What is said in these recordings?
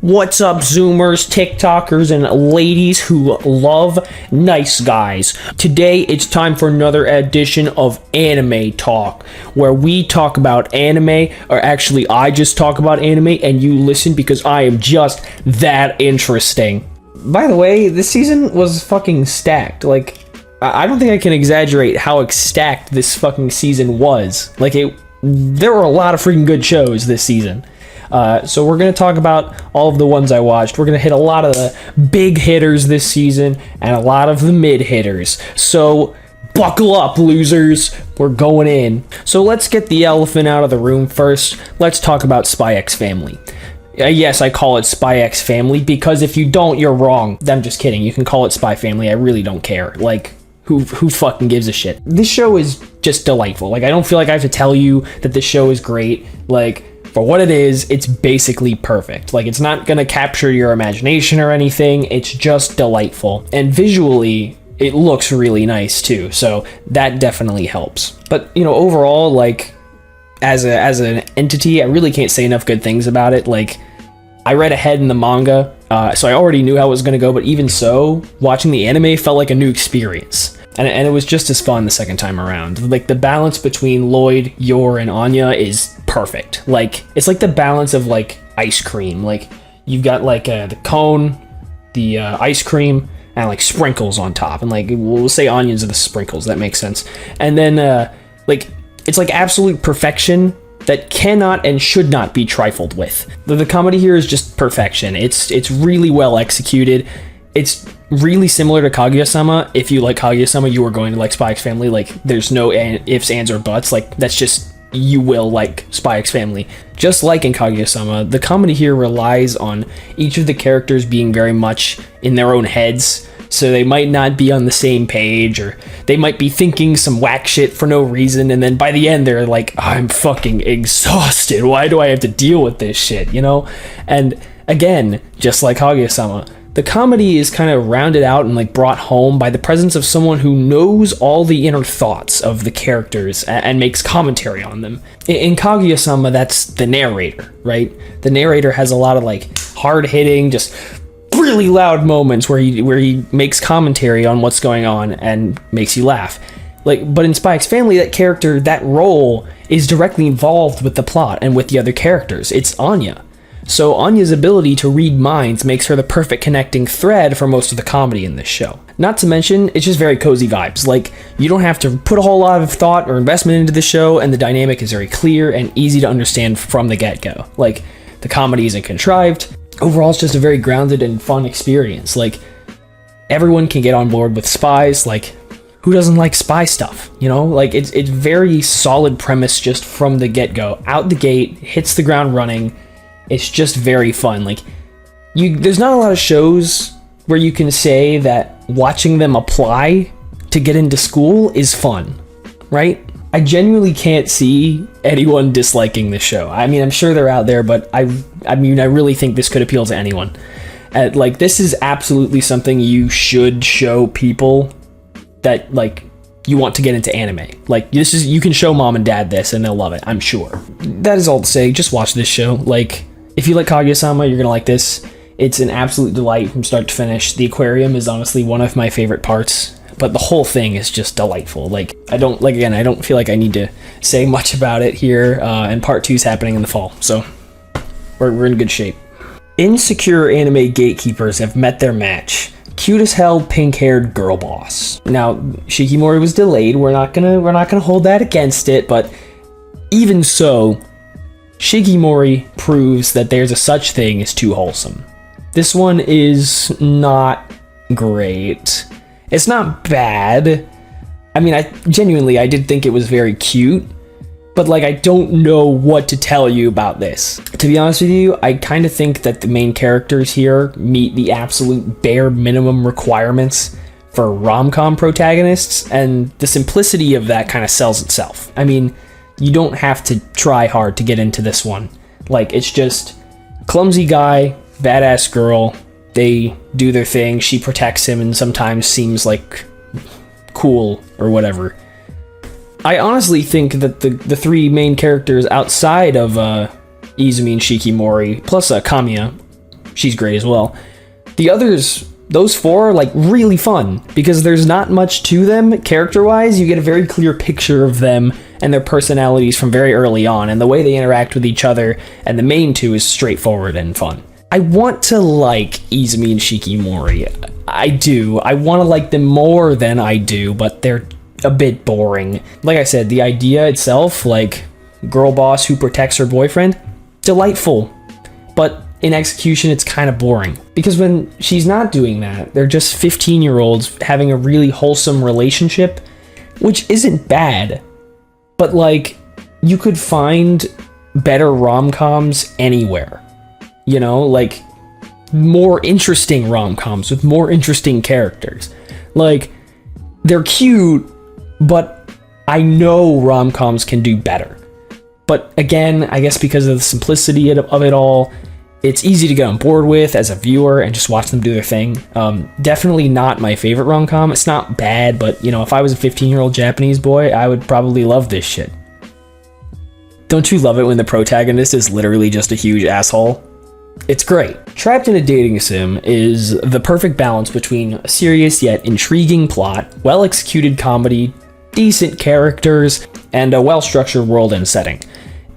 What's up, Zoomers, TikTokers, and ladies who love nice guys? Today, it's time for another edition of Anime Talk, where we talk about anime, or actually, I just talk about anime, and you listen because I am just that interesting. By the way, this season was fucking stacked. Like, I don't think I can exaggerate how stacked this fucking season was. Like, there were a lot of freaking good shows this season. So we're going to talk about all of the ones I watched. We're going to hit a lot of the big hitters this season and a lot of the mid hitters. So buckle up, losers. We're going in. So let's get the elephant out of the room first. Let's talk about Spy X Family. Yes, I call it Spy X Family because if you don't, you're wrong. I'm just kidding. You can call it Spy Family. I really don't care. Like, who fucking gives a shit? This show is just delightful. Like, I don't feel like I have to tell you that this show is great. Like, for what it is, it's basically perfect. Like, it's not gonna capture your imagination or anything. It's just delightful. And visually, it looks really nice too. So that definitely helps. But, you know, overall, like, as an entity, I really can't say enough good things about it. Like, I read ahead in the manga, so I already knew how it was gonna go. But even so, watching the anime felt like a new experience. And it was just as fun the second time around. Like, the balance between Lloyd, Yor, and Anya is perfect. Like, it's like the balance of, like, ice cream. Like, you've got, like, the cone, the ice cream, and, like, sprinkles on top. And, like, we'll say onions are the sprinkles. That makes sense. And then, like, it's, like, absolute perfection that cannot and should not be trifled with. The comedy here is just perfection. It's really well executed. It's really similar to Kaguya-sama. If you like Kaguya-sama, you are going to like Spy X Family. Like, there's no ifs, ands, or buts. Like, that's just, you will like Spy X Family. Just like in Kaguya-sama, the comedy here relies on each of the characters being very much in their own heads. So they might not be on the same page, or they might be thinking some whack shit for no reason, and then by the end they're like, I'm fucking exhausted. Why do I have to deal with this shit, you know? And again, just like Kaguya-sama, the comedy is kind of rounded out and like brought home by the presence of someone who knows all the inner thoughts of the characters and makes commentary on them. In Kaguya-sama, that's the narrator, right? The narrator has a lot of like hard-hitting, just really loud moments where he makes commentary on what's going on and makes you laugh. Like, but in Spy X Family, that character, that role is directly involved with the plot and with the other characters. It's Anya. So Anya's ability to read minds makes her the perfect connecting thread for most of the comedy in this show. Not to mention, it's just very cozy vibes. Like, you don't have to put a whole lot of thought or investment into the show, and the dynamic is very clear and easy to understand from the get-go. Like, the comedy isn't contrived. Overall, it's just a very grounded and fun experience. Like, everyone can get on board with spies. Like, who doesn't like spy stuff? You know, like, it's very solid premise just from the get-go. Out the gate, hits the ground running. It's just very fun. Like, there's not a lot of shows where you can say that watching them apply to get into school is fun, right? I genuinely can't see anyone disliking this show. I mean, I'm sure they're out there, but I mean, I really think this could appeal to anyone. Like, this is absolutely something you should show people that, like, you want to get into anime. Like, you can show mom and dad this and they'll love it, I'm sure. That is all to say, just watch this show. Like, if you like Kaguya-sama, you're gonna like this. It's an absolute delight from start to finish. The aquarium is honestly one of my favorite parts, but the whole thing is just delightful. Like, I don't feel like I need to say much about it here, and part 2 is happening in the fall, so we're in good shape. Insecure anime gatekeepers have met their match. Cute as hell, pink-haired girl boss. Now, Shikimori was delayed. We're not gonna hold that against it, but even so, Shikimori proves that there's a such thing as too wholesome. This one is not great. It's not bad. I mean, I did think it was very cute, but like, I don't know what to tell you about this. To be honest with you, I kind of think that the main characters here meet the absolute bare minimum requirements for rom-com protagonists, and the simplicity of that kind of sells itself. I mean, you don't have to try hard to get into this one. Like, it's just clumsy guy, badass girl, they do their thing, she protects him and sometimes seems like cool or whatever. I honestly think that the three main characters outside of Izumi and Shikimori, plus Kamiya, she's great as well. The others, those four are like really fun because there's not much to them character-wise. You get a very clear picture of them and their personalities from very early on, and the way they interact with each other, and the main two is straightforward and fun. I want to like Izumi and Shikimori. I do. I want to like them more than I do, but they're a bit boring. Like I said, the idea itself, like girl boss who protects her boyfriend, delightful. But in execution, it's kind of boring. Because when she's not doing that, they're just 15-year-olds having a really wholesome relationship, which isn't bad. But like, you could find better rom-coms anywhere. You know, like more interesting rom-coms with more interesting characters. Like, they're cute, but I know rom-coms can do better. But again, I guess because of the simplicity of it all, it's easy to get on board with as a viewer and just watch them do their thing. Definitely not my favorite rom-com. It's not bad, but you know, if I was a 15-year-old Japanese boy, I would probably love this shit. Don't you love it when the protagonist is literally just a huge asshole? It's great. Trapped in a Dating Sim is the perfect balance between a serious yet intriguing plot, well-executed comedy, decent characters, and a well-structured world and setting.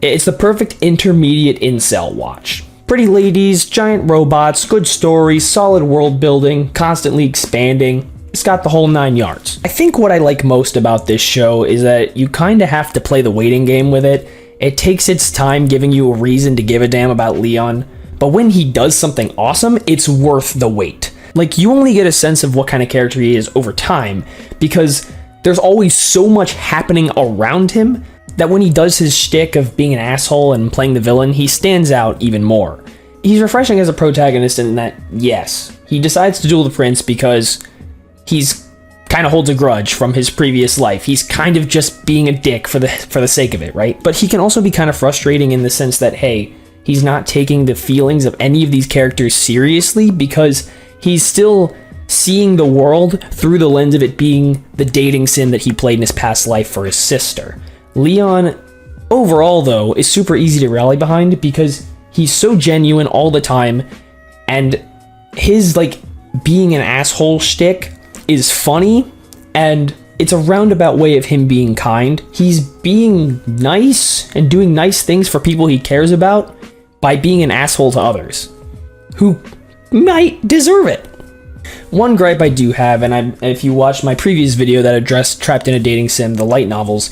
It's the perfect intermediate incel watch. Pretty ladies, giant robots, good stories, solid world building, constantly expanding. It's got the whole 9 yards. I think what I like most about this show is that you kinda have to play the waiting game with it. It takes its time giving you a reason to give a damn about Leon, but when he does something awesome, it's worth the wait. Like, you only get a sense of what kind of character he is over time, because there's always so much happening around him that when he does his shtick of being an asshole and playing the villain, he stands out even more. He's refreshing as a protagonist in that, yes, he decides to duel the prince because he's kind of holds a grudge from his previous life. He's kind of just being a dick for the sake of it, right? But he can also be kind of frustrating in the sense that, hey, he's not taking the feelings of any of these characters seriously because he's still seeing the world through the lens of it being the dating sim that he played in his past life for his sister. Leon, overall though, is super easy to rally behind because he's so genuine all the time, and his like being an asshole shtick is funny, and it's a roundabout way of him being kind. He's being nice and doing nice things for people he cares about by being an asshole to others who might deserve it. One gripe I do have, and if you watched my previous video that addressed Trapped in a Dating Sim, the light novels,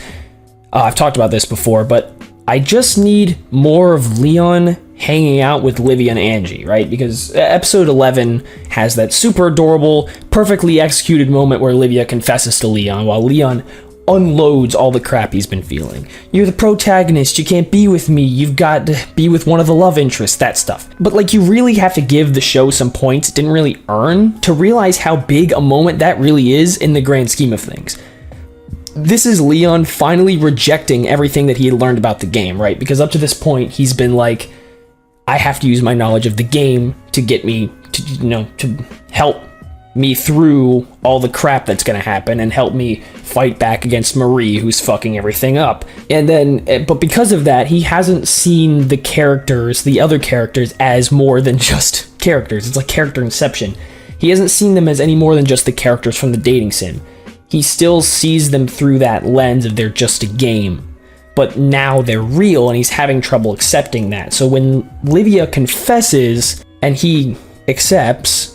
I've talked about this before, but I just need more of Leon hanging out with Livia and Angie, right? Because episode 11 has that super adorable, perfectly executed moment where Livia confesses to Leon while Leon unloads all the crap he's been feeling. You're the protagonist, you can't be with me, you've got to be with one of the love interests, that stuff. But like, you really have to give the show some points it didn't really earn to realize how big a moment that really is in the grand scheme of things. This is Leon finally rejecting everything that he had learned about the game, right? Because up to this point, he's been like, I have to use my knowledge of the game to get me to, to help me through all the crap that's gonna happen and help me fight back against Marie, who's fucking everything up. And then, but because of that, he hasn't seen the other characters, as more than just characters. It's like character inception. He hasn't seen them as any more than just the characters from the dating sim. He still sees them through that lens of they're just a game. But now they're real, and he's having trouble accepting that. So when Livia confesses and he accepts,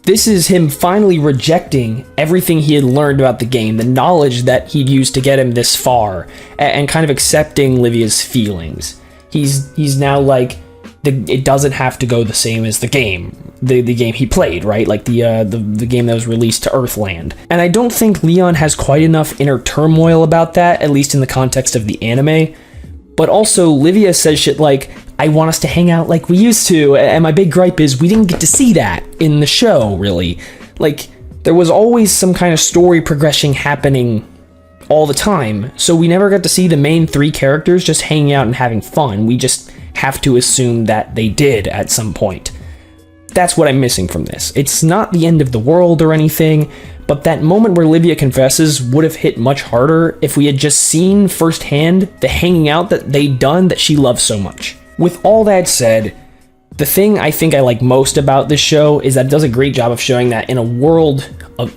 this is him finally rejecting everything he had learned about the game, the knowledge that he'd used to get him this far, and kind of accepting Livia's feelings. He's now like, it doesn't have to go the same as the game he played, right? Like the game that was released to Earthland. And I don't think Leon has quite enough inner turmoil about that, at least in the context of the anime. But also, Livia says shit like, I want us to hang out like we used to, and my big gripe is we didn't get to see that in the show, really. Like, there was always some kind of story progression happening all the time, so we never got to see the main three characters just hanging out and having fun. We just have to assume that they did at some point. That's what I'm missing from this. It's not the end of the world or anything, but that moment where Livia confesses would have hit much harder if we had just seen firsthand the hanging out that they'd done that she loves so much. With all that said, The thing I think I like most about this show is that it does a great job of showing that in a world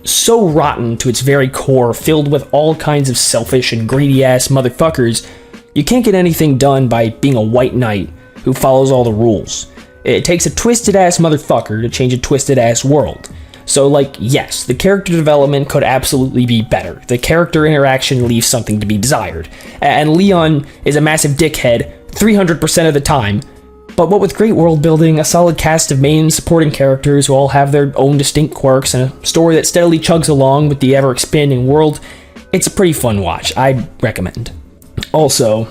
so rotten to its very core, filled with all kinds of selfish and greedy ass motherfuckers, you can't get anything done by being a white knight who follows all the rules. It takes a twisted ass motherfucker to change a twisted ass world. So, like, yes, the character development could absolutely be better. The character interaction leaves something to be desired. And Leon is a massive dickhead 300% of the time. But what with great world building, a solid cast of main supporting characters who all have their own distinct quirks, and a story that steadily chugs along with the ever-expanding world, it's a pretty fun watch. I'd recommend. Also,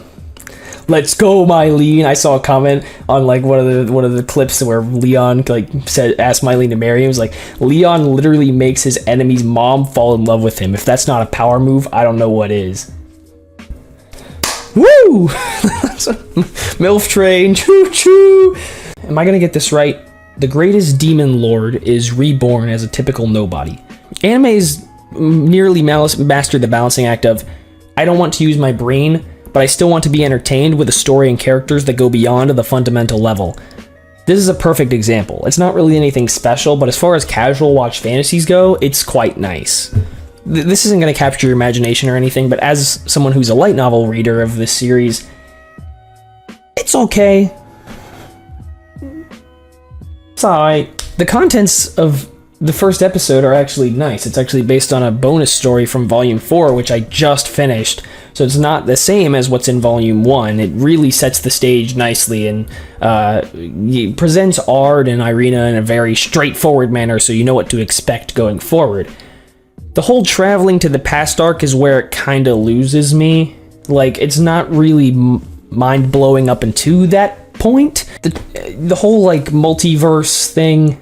let's go, Mylene. I saw a comment on like one of the clips where Leon asked Mylene to marry him. It was like, Leon literally makes his enemy's mom fall in love with him. If that's not a power move, I don't know what is. Woo! MILF train, choo choo! Am I gonna get this right? The greatest demon lord is reborn as a typical nobody. Anime's nearly mastered the balancing act of, I don't want to use my brain, but I still want to be entertained with a story and characters that go beyond the fundamental level. This is a perfect example. It's not really anything special, but as far as casual watch fantasies go, it's quite nice. This isn't going to capture your imagination or anything, but as someone who's a light novel reader of this series, it's okay. It's alright. The contents of the first episode are actually nice. It's actually based on a bonus story from Volume 4, which I just finished, so it's not the same as what's in Volume 1. It really sets the stage nicely and presents Ard and Irina in a very straightforward manner, so you know what to expect going forward. The whole traveling to the past arc is where it kind of loses me. Like, it's not really mind-blowing up into that point. The whole, like, multiverse thing,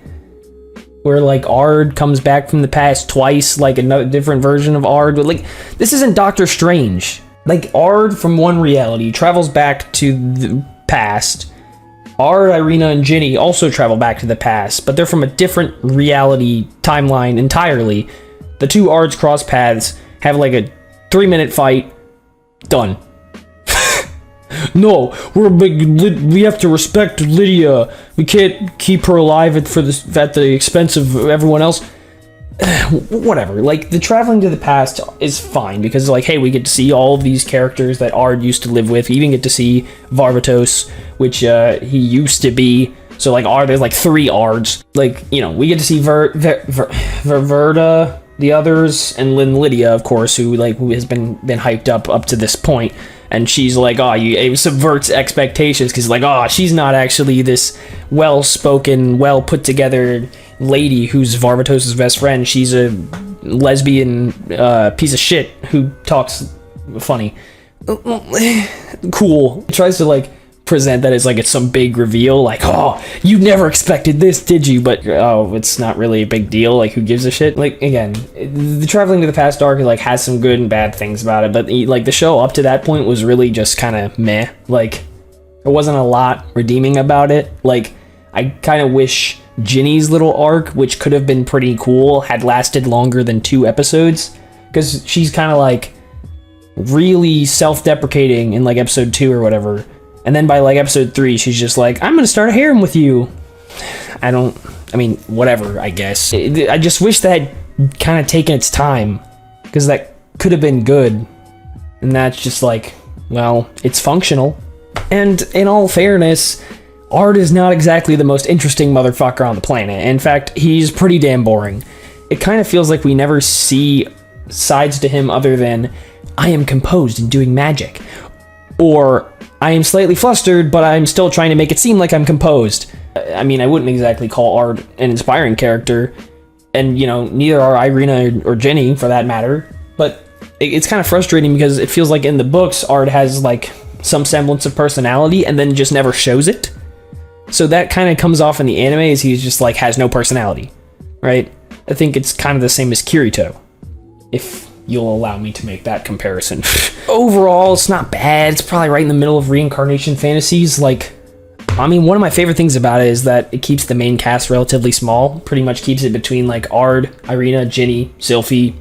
where, like, Ard comes back from the past twice, like, another different version of Ard. But, like, this isn't Doctor Strange. Like, Ard from one reality travels back to the past. Ard, Irina, and Ginny also travel back to the past, but they're from a different reality timeline entirely. The two Ards cross paths, have like a 3-minute fight, done. No, we have to respect Lydia. We can't keep her alive at the expense of everyone else. Whatever. Like, the traveling to the past is fine because, like, hey, we get to see all of these characters that Ard used to live with. We even get to see Varvatos, which he used to be. So, like, there's like 3 Ards. Like, you know, we get to see Verda, the others, and Lydia, of course, who has been hyped up to this point. And she's like, it subverts expectations because, like, she's not actually this well-spoken, well-put-together lady who's Varvatos' best friend. She's a lesbian piece of shit who talks funny. Cool. It tries to, like, present that as, like, it's some big reveal, like, you never expected this, did you? But, it's not really a big deal. Like, who gives a shit? Like, again, the traveling to the past arc, like, has some good and bad things about it, but, like, the show up to that point was really just kind of meh. Like, there wasn't a lot redeeming about it. Like, I kind of wish Ginny's little arc, which could have been pretty cool, had lasted longer than 2 episodes, because she's kind of, like, really self-deprecating in, like, episode 2 or whatever. And then by, like, episode 3, she's just like, I'm gonna start a harem with you. Whatever, I guess. I just wish that had kind of taken its time, because that could have been good. And that's just like, well, it's functional. And in all fairness, Ard is not exactly the most interesting motherfucker on the planet. In fact, he's pretty damn boring. It kind of feels like we never see sides to him other than, I am composed and doing magic. Or, I am slightly flustered, but I'm still trying to make it seem like I'm composed. I mean, I wouldn't exactly call Ard an inspiring character, and, you know, neither are Irina or Jenny, for that matter, but it's kind of frustrating because it feels like in the books, Ard has, like, some semblance of personality, and then just never shows it. So that kind of comes off in the anime as he's just, like, has no personality, right? I think it's kind of the same as Kirito, if you'll allow me to make that comparison. Overall, it's not bad. It's probably right in the middle of reincarnation fantasies. Like, I mean, one of my favorite things about it is that it keeps the main cast relatively small. Pretty much keeps it between, like, Ard, Irina, Ginny, Sylphie,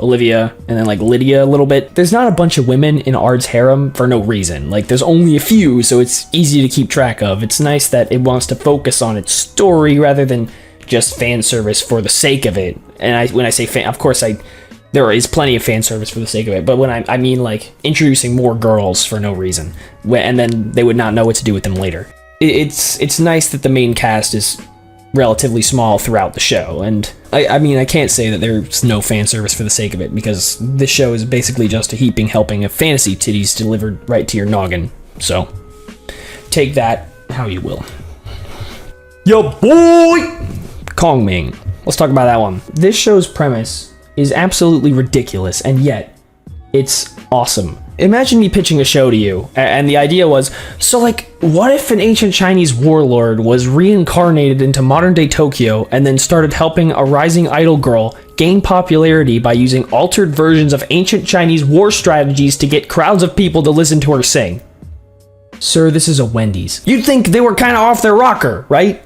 Olivia, and then like Lydia a little bit. There's not a bunch of women in Ard's harem for no reason. Like there's only a few, so it's easy to keep track of. It's nice that it wants to focus on its story rather than just fan service for the sake of it. And when I say fan, of course there is plenty of fan service for the sake of it, but when I mean like introducing more girls for no reason, and then they would not know what to do with them later. It's nice that the main cast is relatively small throughout the show, and I mean I can't say that there's no fan service for the sake of it, because this show is basically just a heaping helping of fantasy titties delivered right to your noggin. So take that how you will. Yo boy Kongming. Let's talk about that one. This show's premise is absolutely ridiculous, and yet it's awesome. Imagine me pitching a show to you, and the idea was, so like, what if an ancient Chinese warlord was reincarnated into modern-day Tokyo and then started helping a rising idol girl gain popularity by using altered versions of ancient Chinese war strategies to get crowds of people to listen to her sing? Sir, this is a Wendy's. You'd think they were kind of off their rocker, right?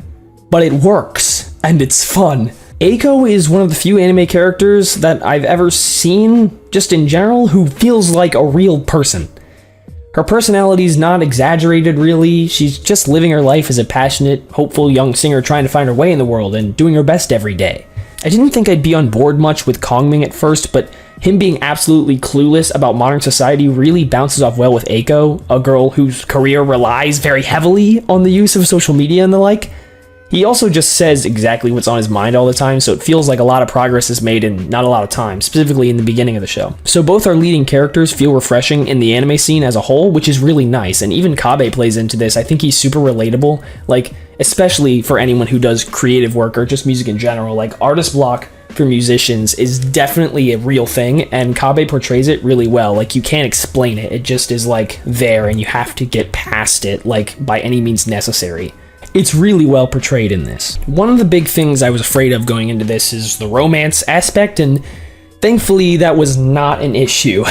But it works, and it's fun. Eiko is one of the few anime characters that I've ever seen, just in general, who feels like a real person. Her personality's not exaggerated, really. She's just living her life as a passionate, hopeful young singer trying to find her way in the world and doing her best every day. I didn't think I'd be on board much with Kongming at first, but him being absolutely clueless about modern society really bounces off well with Eiko, a girl whose career relies very heavily on the use of social media and the like. He also just says exactly what's on his mind all the time, so it feels like a lot of progress is made in not a lot of time, specifically in the beginning of the show. So both our leading characters feel refreshing in the anime scene as a whole, which is really nice, and even Kabe plays into this. I think he's super relatable, like, especially for anyone who does creative work or just music in general. Like, artist block for musicians is definitely a real thing, and Kabe portrays it really well. Like, you can't explain it, it just is, like, there, and you have to get past it, like, by any means necessary. It's really well portrayed in this. One of the big things I was afraid of going into this is the romance aspect, and thankfully that was not an issue.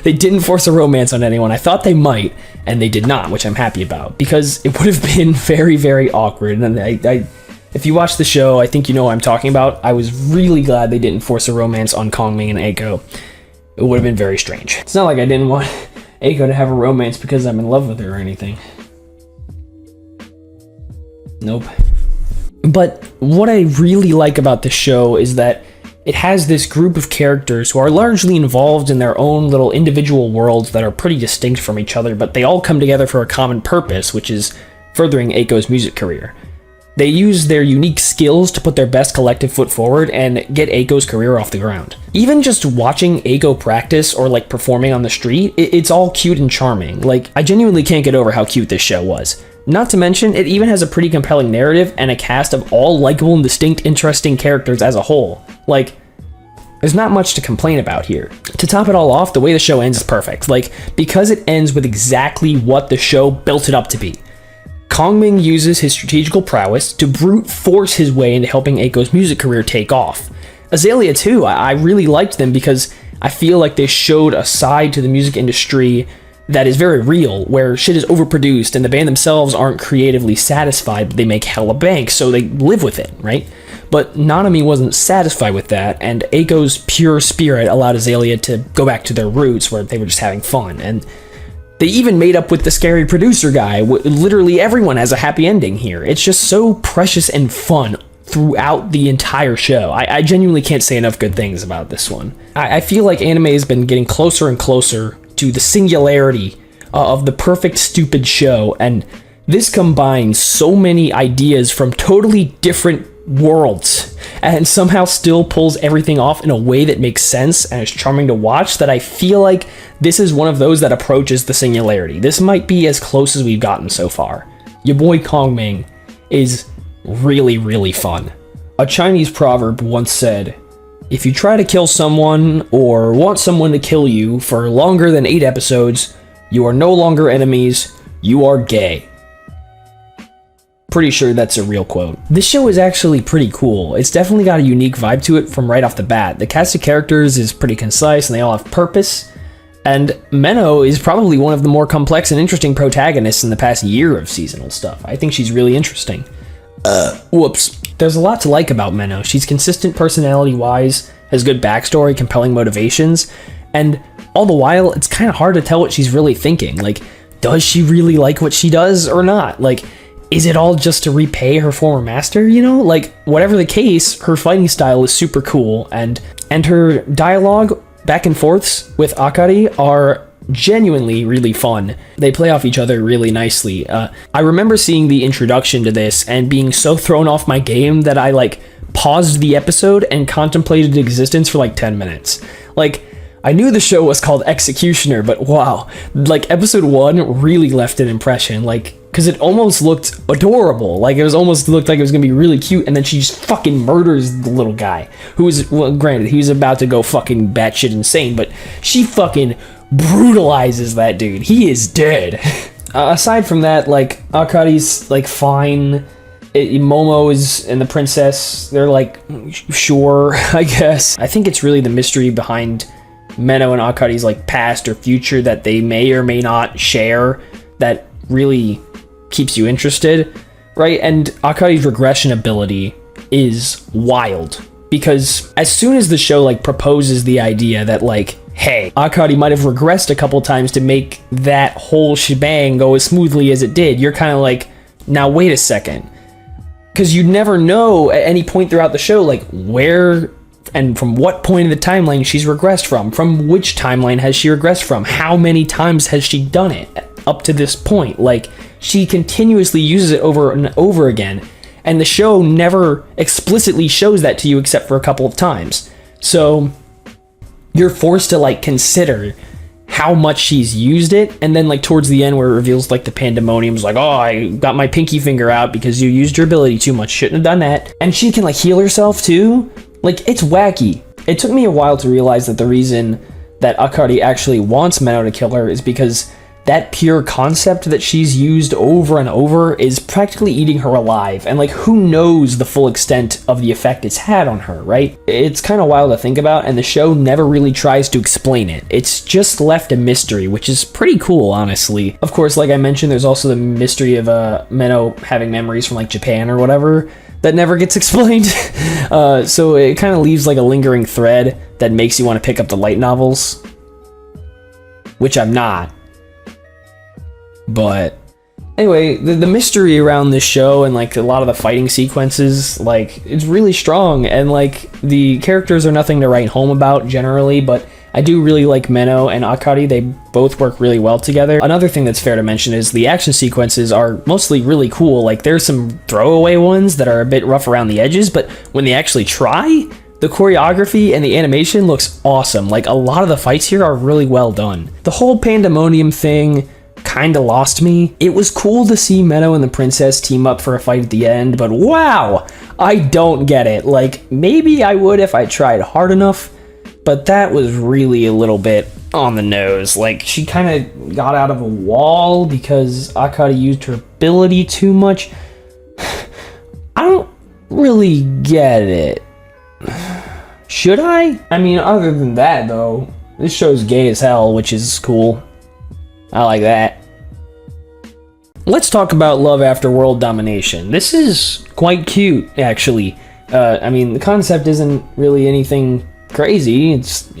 They didn't force a romance on anyone. I thought they might, and they did not, which I'm happy about, because it would have been very, very awkward. And if you watch the show, I think you know what I'm talking about. I was really glad they didn't force a romance on Kongming and Eiko. It would have been very strange. It's not like I didn't want Eiko to have a romance because I'm in love with her or anything. Nope. But what I really like about this show is that it has this group of characters who are largely involved in their own little individual worlds that are pretty distinct from each other, but they all come together for a common purpose, which is furthering Eiko's music career. They use their unique skills to put their best collective foot forward and get Eiko's career off the ground. Even just watching Eiko practice or like performing on the street, it's all cute and charming. Like, I genuinely can't get over how cute this show was. Not to mention, it even has a pretty compelling narrative and a cast of all likable and distinct, interesting characters as a whole. Like, there's not much to complain about here. To top it all off, the way the show ends is perfect. Like, because it ends with exactly what the show built it up to be. Kongming uses his strategical prowess to brute force his way into helping Eiko's music career take off. Azalea too, I really liked them because I feel like they showed a side to the music industry that is very real, where shit is overproduced and the band themselves aren't creatively satisfied, but they make hella bank, so they live with it, right? But Nanami wasn't satisfied with that, and Eiko's pure spirit allowed Azalea to go back to their roots, where they were just having fun, and they even made up with the scary producer guy. Literally everyone has a happy ending here. It's just so precious and fun throughout the entire show. I genuinely can't say enough good things about this one. I feel like anime has been getting closer and closer to the singularity of the perfect stupid show, and this combines so many ideas from totally different worlds and somehow still pulls everything off in a way that makes sense and is charming to watch, that I feel like this is one of those that approaches the singularity. This might be as close as we've gotten so far. Your boy Kongming is really, really fun. A Chinese proverb once said, "If you try to kill someone or want someone to kill you for longer than 8 episodes, you are no longer enemies, you are gay." Pretty sure that's a real quote. This show is actually pretty cool. It's definitely got a unique vibe to it from right off the bat. The cast of characters is pretty concise and they all have purpose. And Menno is probably one of the more complex and interesting protagonists in the past year of seasonal stuff. I think she's really interesting. Whoops. There's a lot to like about Menno. She's consistent personality-wise, has good backstory, compelling motivations, and all the while, it's kind of hard to tell what she's really thinking. Like, does she really like what she does or not? Like, is it all just to repay her former master, you know? Like, whatever the case, her fighting style is super cool, and her dialogue back and forths with Akari are genuinely really fun. They play off each other really nicely. I remember seeing the introduction to this and being so thrown off my game that I, like, paused the episode and contemplated existence for, like, 10 minutes. Like, I knew the show was called Executioner, but wow, like, episode 1 really left an impression, like, because it almost looked adorable. Like, it was almost looked like it was gonna be really cute, and then she just fucking murders the little guy, who was, well, granted, he was about to go fucking batshit insane, but she fucking brutalizes that dude. He is dead. Aside from that, like, Akari's, like, fine. Momo is and the princess, they're like, sure, I guess. I think it's really the mystery behind Meno and Akari's, like, past or future that they may or may not share that really keeps you interested, right? And Akari's regression ability is wild, because as soon as the show, like, proposes the idea that, like, hey, Akari might have regressed a couple times to make that whole shebang go as smoothly as it did, you're kind of like, now wait a second. Because you never know at any point throughout the show, like, where and from what point of the timeline she's regressed from which timeline has she regressed from, how many times has she done it up to this point. Like, she continuously uses it over and over again, and the show never explicitly shows that to you except for a couple of times. So you're forced to, like, consider how much she's used it, and then, like, towards the end where it reveals, like, the pandemonium's like, oh, I got my pinky finger out because you used your ability too much, shouldn't have done that. And she can, like, heal herself too. Like, it's wacky. It took me a while to realize that the reason that Akari actually wants Meno to kill her is because that pure concept that she's used over and over is practically eating her alive, and, like, who knows the full extent of the effect it's had on her, right? It's kind of wild to think about, and the show never really tries to explain it. It's just left a mystery, which is pretty cool, honestly. Of course, like I mentioned, there's also the mystery of Meno having memories from, like, Japan or whatever that never gets explained. So it kind of leaves, like, a lingering thread that makes you want to pick up the light novels, which I'm not. But anyway, the mystery around this show and, like, a lot of the fighting sequences, like, it's really strong, and, like, the characters are nothing to write home about generally, but I do really like Meno and Akari. They both work really well together. Another thing that's fair to mention is the action sequences are mostly really cool. Like, there's some throwaway ones that are a bit rough around the edges, but when they actually try, the choreography and the animation looks awesome. Like, a lot of the fights here are really well done. The whole pandemonium thing kind of lost me. It was cool to see Meno and the princess team up for a fight at the end, but wow, I don't get it. Like, maybe I would if I tried hard enough, but that was really a little bit on the nose. Like, she kind of got out of a wall because Akari used her ability too much. I don't really get it. Should I? I mean, other than that, though, this show's gay as hell, which is cool. I like that. Let's talk about Love After World Domination. This is quite cute, actually. I mean, the concept isn't really anything crazy,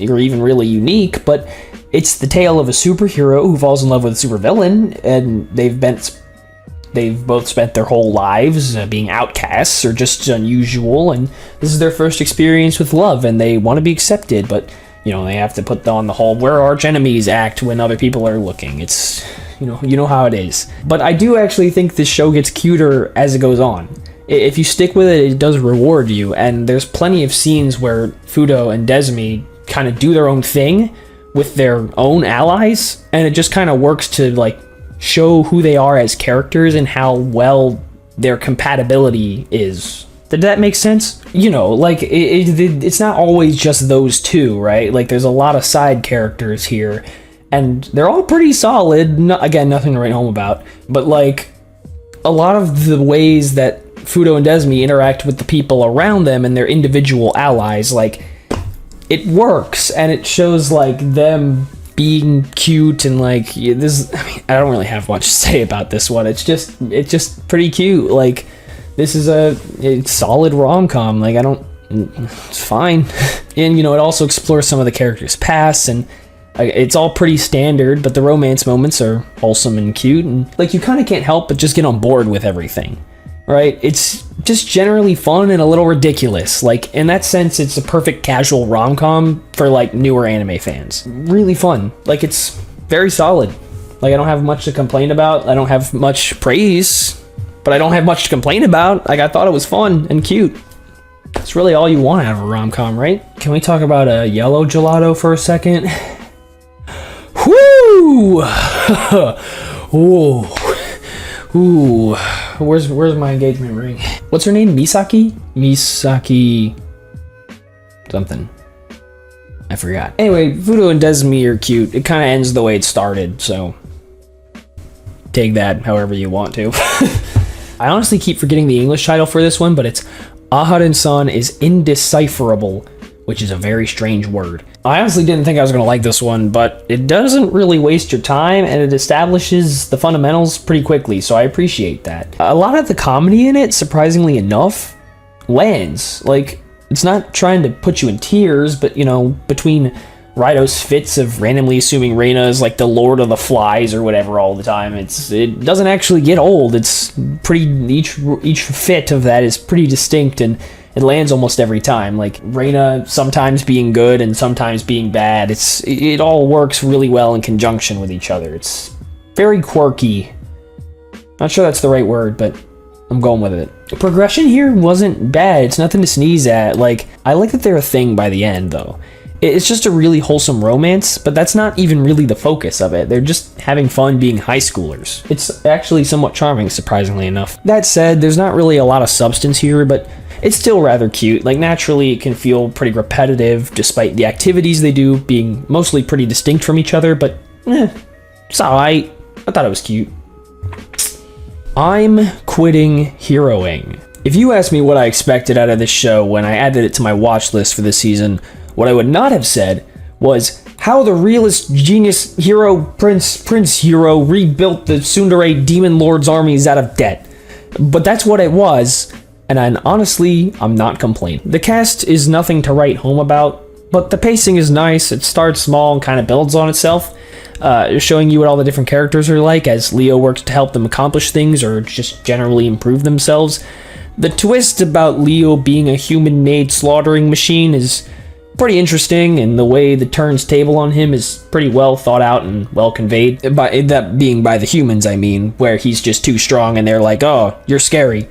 or even really unique, but it's the tale of a superhero who falls in love with a supervillain, and they've both spent their whole lives being outcasts or just unusual, and this is their first experience with love, and they want to be accepted, but, you know, they have to put on the whole "we're arch enemies" act when other people are looking. It's, you know how it is. But I do actually think this show gets cuter as it goes on. If you stick with it, it does reward you, and there's plenty of scenes where Fudo and Desmi kind of do their own thing with their own allies, and it just kind of works to, like, show who they are as characters and how well their compatibility is. Did that make sense? You know, like, it's not always just those two, right? Like, there's a lot of side characters here, and they're all pretty solid. Again, nothing to write home about, but, like, a lot of the ways that Fudo and Desmi interact with the people around them and their individual allies, like, it works, and it shows, like, them being cute, and, like, this, I mean, I don't really have much to say about this one. It's just pretty cute. Like, this is a solid rom-com. Like, it's fine. And, it also explores some of the characters' past, and it's all pretty standard, but the romance moments are wholesome and cute, and, you kind of can't help but just get on board with everything, right? It's just generally fun and a little ridiculous. In that sense, it's a perfect casual rom-com for, newer anime fans. Really fun. It's very solid. I don't have much to complain about. I don't have much praise, but I don't have much to complain about. I thought it was fun and cute. It's really all you want out of a rom-com, right? Can we talk about a yellow gelato for a second? Woo! Ooh. Ooh. Where's my engagement ring? What's her name? Misaki? Misaki... something. I forgot. Anyway, Fudo and Desmi are cute. It kind of ends the way it started, so... take that however you want to. I honestly keep forgetting the English title for this one, but it's Aharen-san is Indecipherable, which is a very strange word. I honestly didn't think I was going to like this one, but it doesn't really waste your time, and it establishes the fundamentals pretty quickly, so I appreciate that. A lot of the comedy in it, surprisingly enough, lands. It's not trying to put you in tears, but, between Raido's fits of randomly assuming Reina is the Lord of the Flies or whatever all the time, it doesn't actually get old. It's pretty, each fit of that is pretty distinct, and it lands almost every time. Reina sometimes being good and sometimes being bad. It all works really well in conjunction with each other. It's very quirky. Not sure that's the right word, but I'm going with it. The progression here wasn't bad. It's nothing to sneeze at. I like that they're a thing by the end, though. It's just a really wholesome romance, but that's not even really the focus of it. They're just having fun being high schoolers. It's actually somewhat charming, surprisingly enough. That said, there's not really a lot of substance here, but it's still rather cute. Naturally, it can feel pretty repetitive, despite the activities they do being mostly pretty distinct from each other, but it's alright. I thought it was cute. I'm quitting heroing. If you asked me what I expected out of this show when I added it to my watch list for this season, what I would not have said was how the realist genius hero prince hero rebuilt the tsundere demon lord's armies out of debt. But that's what it was, and honestly, I'm not complaining. The cast is nothing to write home about, but the pacing is nice. It starts small and kind of builds on itself, showing you what all the different characters are like as Leo works to help them accomplish things or just generally improve themselves. The twist about Leo being a human-made slaughtering machine is pretty interesting, and the way the turns table on him is pretty well thought out and well conveyed. By that being by the humans, I mean, where he's just too strong and they're like, oh, you're scary.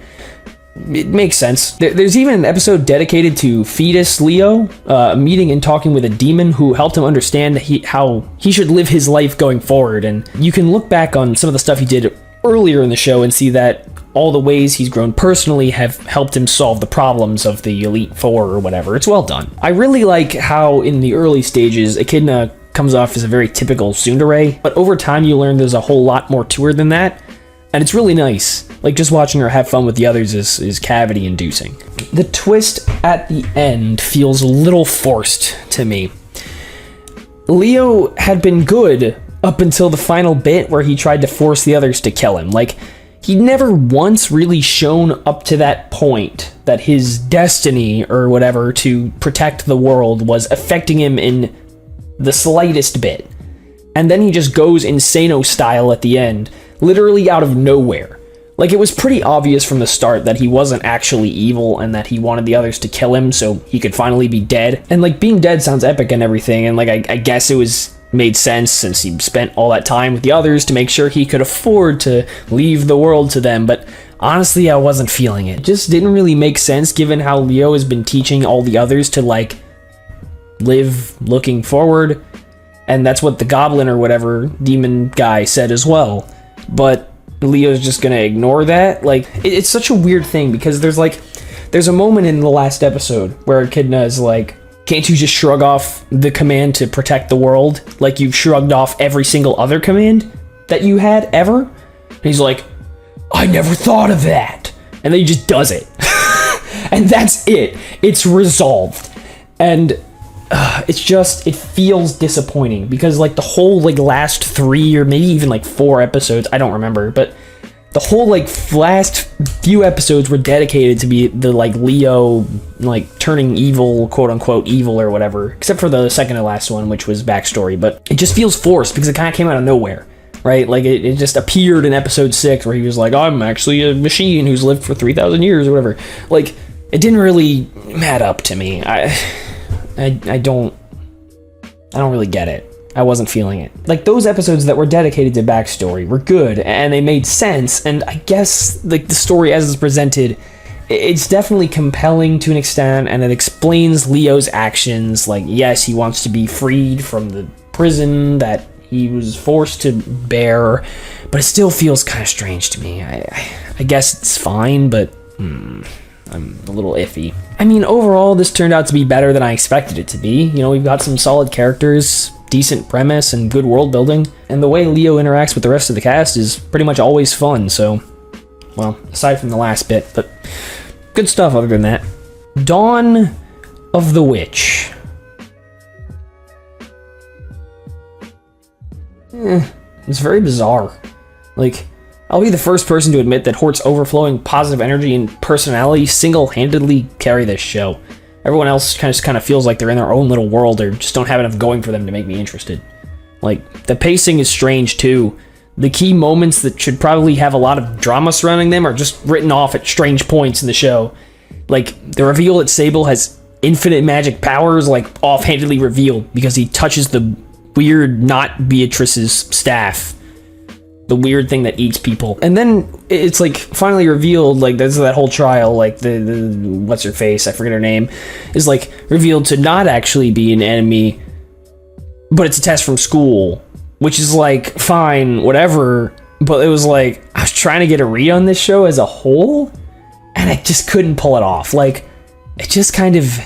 It makes sense. There's even an episode dedicated to Fetus Leo, meeting and talking with a demon who helped him understand how he should live his life going forward. And you can look back on some of the stuff he did earlier in the show and see that all the ways he's grown personally have helped him solve the problems of the Elite Four or whatever. It's well done. I really like how in the early stages, Echidna comes off as a very typical tsundere, but over time you learn there's a whole lot more to her than that, and it's really nice. Just watching her have fun with the others is cavity-inducing. The twist at the end feels a little forced to me. Leo had been good up until the final bit where he tried to force the others to kill him. He'd never once really shown up to that point that his destiny or whatever to protect the world was affecting him in the slightest bit. And then he just goes Insano style at the end, literally out of nowhere. It was pretty obvious from the start that he wasn't actually evil and that he wanted the others to kill him so he could finally be dead. And being dead sounds epic and everything, and I guess it was made sense since he spent all that time with the others to make sure he could afford to leave the world to them, but honestly, I wasn't feeling it. It just didn't really make sense given how Leo has been teaching all the others to, live looking forward, and that's what the goblin or whatever demon guy said as well. But Leo's just gonna ignore that? It's such a weird thing because there's a moment in the last episode where Echidna is can't you just shrug off the command to protect the world like you've shrugged off every single other command that you had ever? And he's like, I never thought of that. And then he just does it. And that's it. It's resolved. And it feels disappointing because the whole last 3 or maybe even 4 episodes, I don't remember, but The whole like last few episodes were dedicated to be the like Leo like turning evil, quote unquote evil or whatever, except for the second to last one, which was backstory. But it just feels forced because it kind of came out of nowhere, right? Like it just appeared in episode 6 where he was like, I'm actually a machine who's lived for 3,000 years or whatever. Like it didn't really add up to me. I don't really get it. I wasn't feeling it. Like, those episodes that were dedicated to backstory were good, and they made sense, and I guess, like, the story as it's presented, it's definitely compelling to an extent, and it explains Leo's actions. Like, yes, he wants to be freed from the prison that he was forced to bear, but it still feels kind of strange to me. I guess it's fine, but I'm a little iffy. I mean, overall, this turned out to be better than I expected it to be. You know, we've got some solid characters, decent premise, and good world building, and the way Leo interacts with the rest of the cast is pretty much always fun, so, well, aside from the last bit, but good stuff other than that. Dawn of the Witch. It's very bizarre. Like, I'll be the first person to admit that Hort's overflowing positive energy and personality single-handedly carry this show. Everyone else kind of feels like they're in their own little world or just don't have enough going for them to make me interested. Like, the pacing is strange too. The key moments that should probably have a lot of drama surrounding them are just written off at strange points in the show. Like, the reveal that Sable has infinite magic powers, like, offhandedly revealed because he touches the weird, not Beatrice's staff. The weird thing that eats people. And then it's like finally revealed, like there's that whole trial, like the what's her face, I forget her name, is like revealed to not actually be an enemy, but it's a test from school, which is like fine, whatever, but it was like I was trying to get a read on this show as a whole and I just couldn't pull it off. Like it just kind of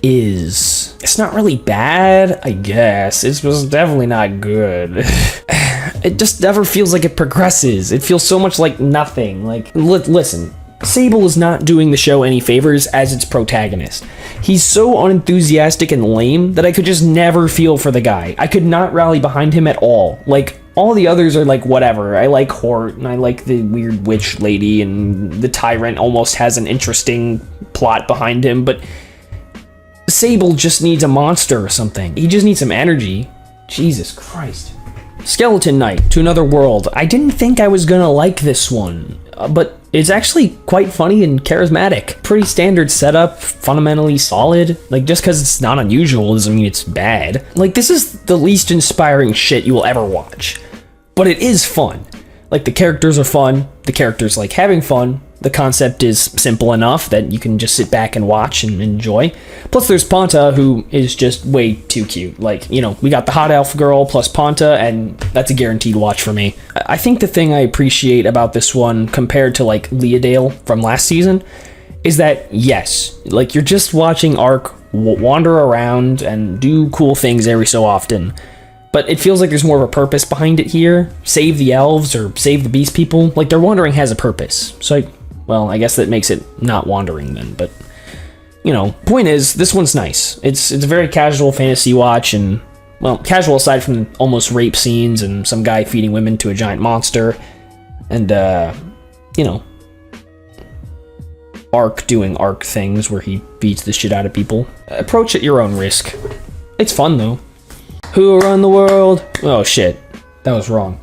is. It's not really bad, I guess. It was definitely not good. It just never feels like it progresses. It feels so much like nothing. Like, listen, Sable is not doing the show any favors as its protagonist. He's so unenthusiastic and lame that I could just never feel for the guy. I could not rally behind him at all. Like, all the others are like, whatever. I like Hort, and I like the weird witch lady, and the tyrant almost has an interesting plot behind him, but Sable just needs a monster or something. He just needs some energy. Jesus Christ. Skeleton Knight to Another World. I didn't think I was gonna like this one, but it's actually quite funny and charismatic. Pretty standard setup, fundamentally solid. Like, just because it's not unusual doesn't mean it's bad. Like, this is the least inspiring shit you will ever watch, but it is fun. Like, the characters are fun, the characters like having fun, the concept is simple enough that you can just sit back and watch and enjoy. Plus there's Ponta, who is just way too cute. Like, you know, we got the hot elf girl plus Ponta, and that's a guaranteed watch for me. I think the thing I appreciate about this one compared to like Leodale from last season is that, yes, like you're just watching Ark wander around and do cool things every so often. But it feels like there's more of a purpose behind it here. Save the elves or save the beast people. Like, their wandering has a purpose. So, well, I guess that makes it not wandering then. But, you know, point is, this one's nice. It's a very casual fantasy watch and, well, casual aside from almost rape scenes and some guy feeding women to a giant monster. And, you know, Ark doing Ark things where he beats the shit out of people. Approach at your own risk. It's fun, though. Who run the world? Oh shit, that was wrong.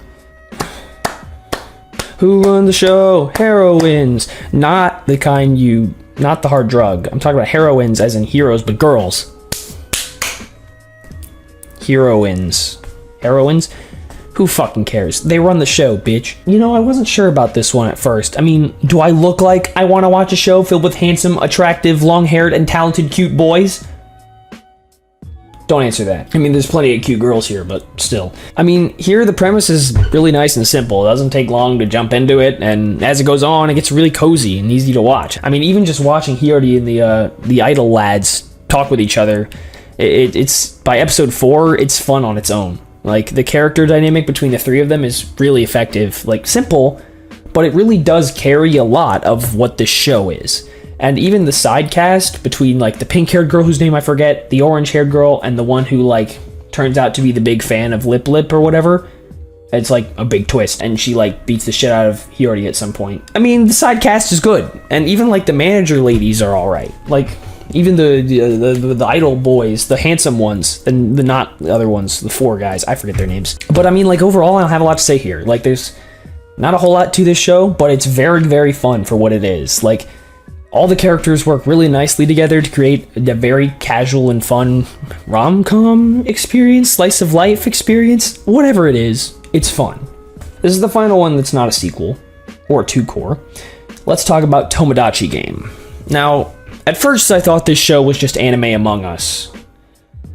Who run the show? Heroines. Not the kind not the hard drug. I'm talking about heroines as in heroes, but girls. Heroines. Heroines? Who fucking cares? They run the show, bitch. You know, I wasn't sure about this one at first. I mean, do I look like I want to watch a show filled with handsome, attractive, long-haired, and talented cute boys? Don't answer that. I mean, there's plenty of cute girls here, but still. I mean, here the premise is really nice and simple. It doesn't take long to jump into it, and as it goes on, it gets really cozy and easy to watch. I mean, even just watching Hiyori and the idol lads talk with each other, it's by episode 4, it's fun on its own. Like, the character dynamic between the three of them is really effective. Like, simple, but it really does carry a lot of what this show is. And even the side cast between, like, the pink-haired girl whose name I forget, the orange-haired girl, and the one who, like, turns out to be the big fan of Lip Lip or whatever, It's like a big twist, and she like beats the shit out of Hiyori at some point. I mean, the side cast is good, and even like the manager ladies are all right. Like even the idol boys, the handsome ones, and the not the other ones, the 4 guys, I forget their names. But I mean, like overall, I don't have a lot to say here. Like there's not a whole lot to this show, but it's very, very fun for what it is. Like all the characters work really nicely together to create a very casual and fun rom-com experience, slice of life experience, whatever it is. It's fun. This is the final one that's not a sequel, or a 2-core. Let's talk about Tomodachi Game. Now, at first I thought this show was just Anime Among Us.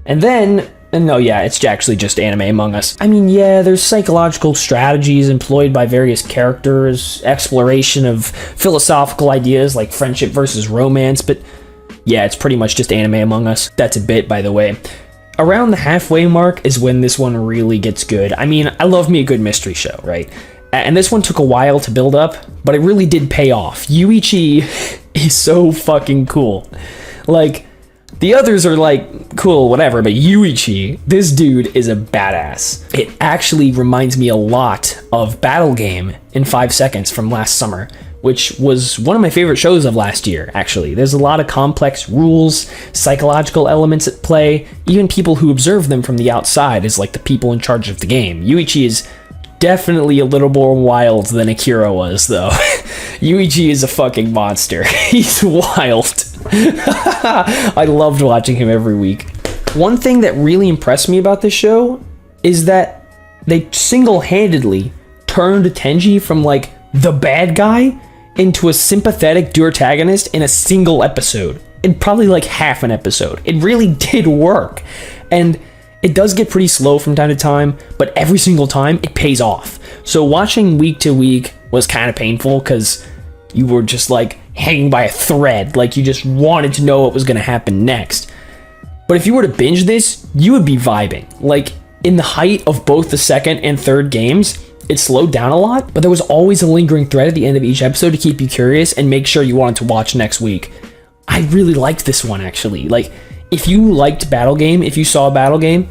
And then, no, yeah, it's actually just Anime Among Us. I mean, yeah, there's psychological strategies employed by various characters, exploration of philosophical ideas like friendship versus romance, but yeah, it's pretty much just Anime Among Us. That's a bit, by the way. Around the halfway mark is when this one really gets good. I mean, I love me a good mystery show, right? And this one took a while to build up, but it really did pay off. Yuichi is so fucking cool. Like, the others are like, cool, whatever, but Yuichi, this dude is a badass. It actually reminds me a lot of Battle Game in 5 Seconds from last summer, which was one of my favorite shows of last year, actually. There's a lot of complex rules, psychological elements at play, even people who observe them from the outside as like the people in charge of the game. Yuichi is definitely a little more wild than Akira was, though. Yuichi is a fucking monster. He's wild. I loved watching him every week. One thing that really impressed me about this show is that they single-handedly turned Tenji from like the bad guy into a sympathetic protagonist in a single episode. In probably like half an episode. It really did work. And it does get pretty slow from time to time, but every single time it pays off. So watching week to week was kind of painful because you were just like hanging by a thread. Like you just wanted to know what was going to happen next. But if you were to binge this, you would be vibing. Like in the height of both the second and third games, it slowed down a lot, but there was always a lingering thread at the end of each episode to keep you curious and make sure you wanted to watch next week. I really liked this one, actually. Like, if you liked Battle Game, if you saw Battle Game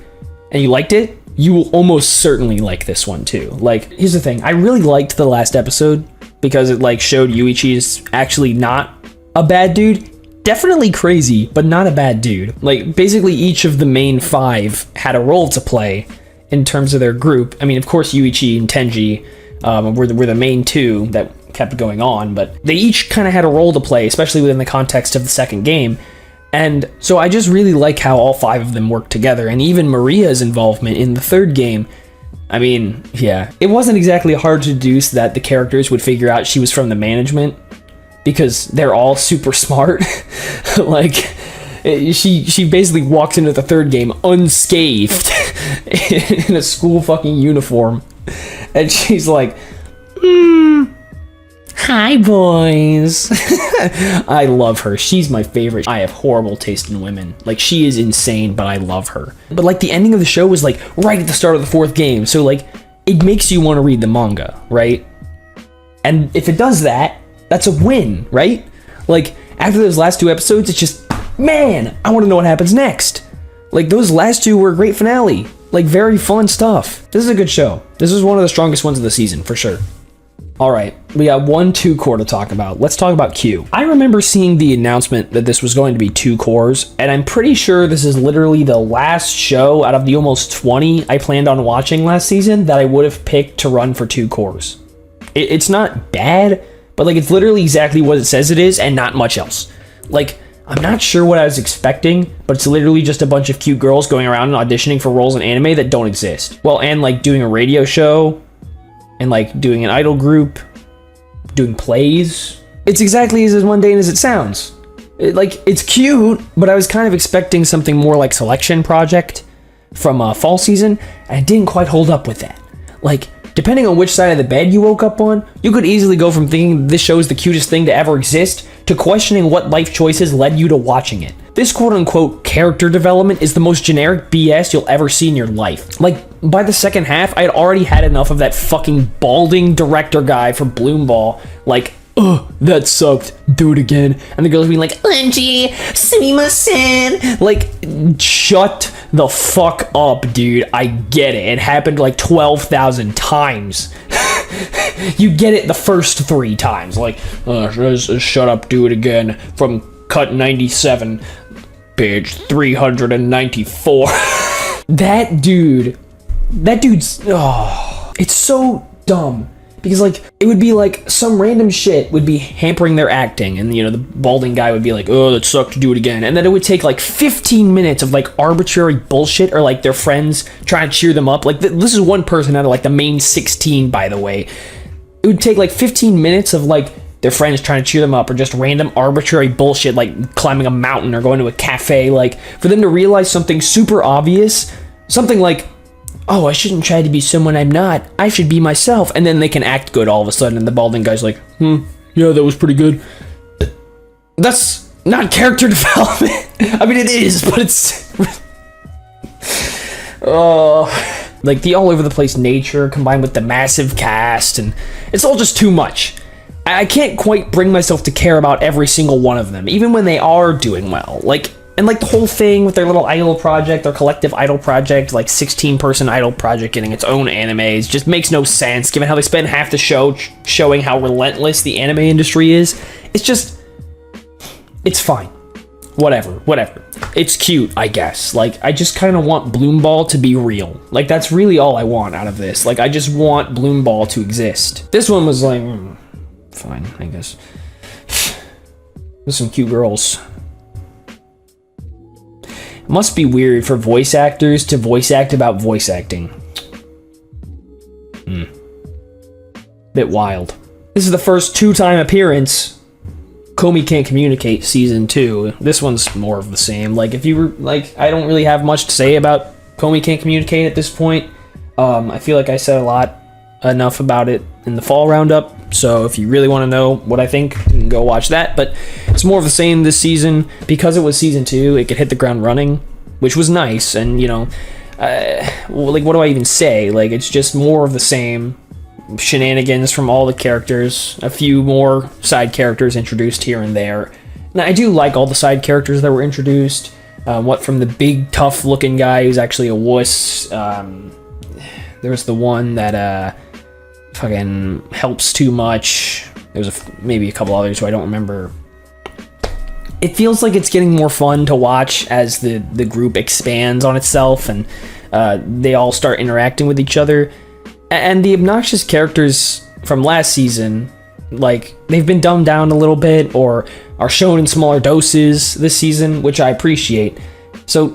and you liked it, you will almost certainly like this one too. Like, here's the thing. I really liked the last episode because it like showed Yuichi is actually not a bad dude. Definitely crazy, but not a bad dude. Like, basically each of the main 5 had a role to play in terms of their group. I mean, of course, Yuichi and Tenji were the main 2 that kept going on, but they each kind of had a role to play, especially within the context of the second game. And so I just really like how all 5 of them work together, and even Maria's involvement in the third game. I mean, yeah, it wasn't exactly hard to deduce that the characters would figure out she was from the management, because they're all super smart. Like, she basically walks into the third game unscathed in a school fucking uniform, and she's like, hi boys. I love her. She's my favorite. I have horrible taste in women. Like, she is insane, but I love her. But like the ending of the show was like right at the start of the 4th game, so like it makes you want to read the manga, right? And if it does that, that's a win, right? Like after those last 2 episodes, it's just, man, I want to know what happens next. Like, those last 2 were a great finale. Like, very fun stuff. This is a good show. This is one of the strongest ones of the season, for sure. Alright, we got 1 2-core to talk about. Let's talk about Q. I remember seeing the announcement that this was going to be 2 cores, and I'm pretty sure this is literally the last show out of the almost 20 I planned on watching last season that I would have picked to run for 2 cores. It's not bad, but like, it's literally exactly what it says it is, and not much else. Like, I'm not sure what I was expecting, but it's literally just a bunch of cute girls going around and auditioning for roles in anime that don't exist. Well, and like doing a radio show, and like doing an idol group, doing plays. It's exactly as mundane as it sounds. It's cute, but I was kind of expecting something more like Selection Project from fall season, and it didn't quite hold up with that. Like, depending on which side of the bed you woke up on, you could easily go from thinking this show is the cutest thing to ever exist to questioning what life choices led you to watching it. This quote-unquote character development is the most generic BS you'll ever see in your life. Like, by the second half, I had already had enough of that fucking balding director guy from Bloom Ball, like, that sucked, do it again. And the girls being like, OMG, sumimasen. Like, shut the fuck up, dude. I get it. It happened like 12,000 times. You get it the first 3 times. Like, shut up, do it again. From cut 97, page 394. That dude's, it's so dumb. Because, like, it would be like some random shit would be hampering their acting. And, you know, the balding guy would be like, oh, that sucked, do it again. And then it would take, like, 15 minutes of, like, arbitrary bullshit. Or, like, their friends trying to cheer them up. Like, this is one person out of, like, the main 16, by the way. It would take, like, 15 minutes of, like, their friends trying to cheer them up. Or just random arbitrary bullshit, like climbing a mountain or going to a cafe. Like, for them to realize something super obvious. Something like, oh, I shouldn't try to be someone I'm not. I should be myself. And then they can act good all of a sudden. And the balding guy's like, yeah, that was pretty good. That's not character development. I mean, it is, but it's... like, the all over the place nature combined with the massive cast. And it's all just too much. I can't quite bring myself to care about every single one of them. Even when they are doing well. Like... And, like, the whole thing with their little idol project, their collective idol project, like, 16-person idol project getting its own animes, just makes no sense, given how they spend half the show showing how relentless the anime industry is. It's just... It's fine. Whatever. It's cute, I guess. Like, I just kind of want Bloom Ball to be real. Like, that's really all I want out of this. Like, I just want Bloom Ball to exist. This one was like... fine, I guess. There's some cute girls. It must be weird for voice actors to voice act about voice acting. Bit wild. This is the first 2-time appearance. Komi Can't Communicate Season 2. This one's more of the same. Like, if you were, like, I don't really have much to say about Komi Can't Communicate at this point. I feel like I said enough about it in the fall roundup. So if you really want to know what I think, you can go watch that. But it's more of the same this season. Because it was season 2, it could hit the ground running, which was nice. And, you know, like, what do I even say? Like, it's just more of the same shenanigans from all the characters. A few more side characters introduced here and there. Now, I do like all the side characters that were introduced. What from the big, tough-looking guy who's actually a wuss. There was the one that... fucking helps too much. There's maybe a couple others who I don't remember. It feels like it's getting more fun to watch as the group expands on itself and they all start interacting with each other. And the obnoxious characters from last season, like, they've been dumbed down a little bit or are shown in smaller doses this season, which I appreciate. So,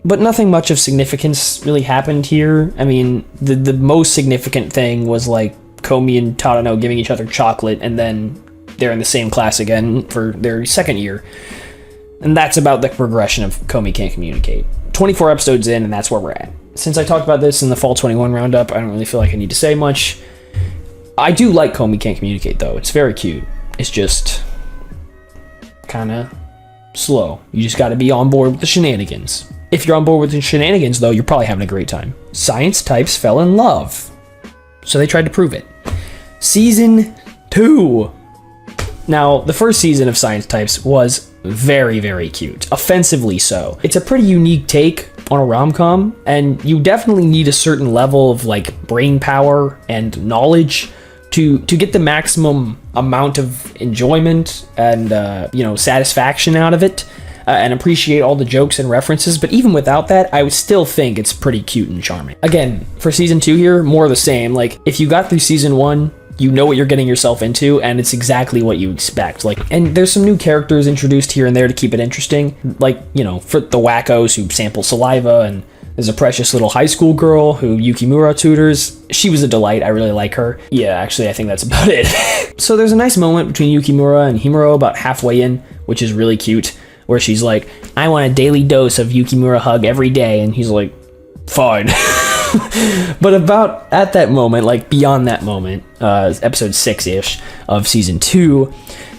but nothing much of significance really happened here. I mean, the most significant thing was, like, Komi and Tadano giving each other chocolate, and then they're in the same class again for their second year. And that's about the progression of Komi Can't Communicate. 24 episodes in, and that's where we're at. Since I talked about this in the Fall 21 roundup, I don't really feel like I need to say much. I do like Komi Can't Communicate, though. It's very cute. It's just kind of slow. You just got to be on board with the shenanigans. If you're on board with the shenanigans, though, you're probably having a great time. Science types fell in love. So they tried to prove it. Season 2. Now, the first season of Science Types was very, very cute. Offensively so. It's a pretty unique take on a rom-com, and you definitely need a certain level of, like, brain power and knowledge to get the maximum amount of enjoyment and, satisfaction out of it. And appreciate all the jokes and references, but even without that, I would still think it's pretty cute and charming. Again, for season 2 here, more of the same. Like, if you got through season 1, you know what you're getting yourself into, and it's exactly what you expect. Like, and there's some new characters introduced here and there to keep it interesting. Like, you know, for the wackos who sample saliva, and there's a precious little high school girl who Yukimura tutors. She was a delight. I really like her. Yeah, actually, I think that's about it. So there's a nice moment between Yukimura and Himuro about halfway in, which is really cute. Where she's like, I want a daily dose of Yukimura hug every day. And he's like, fine. But about at that moment, like beyond that moment, episode 6-ish of season 2,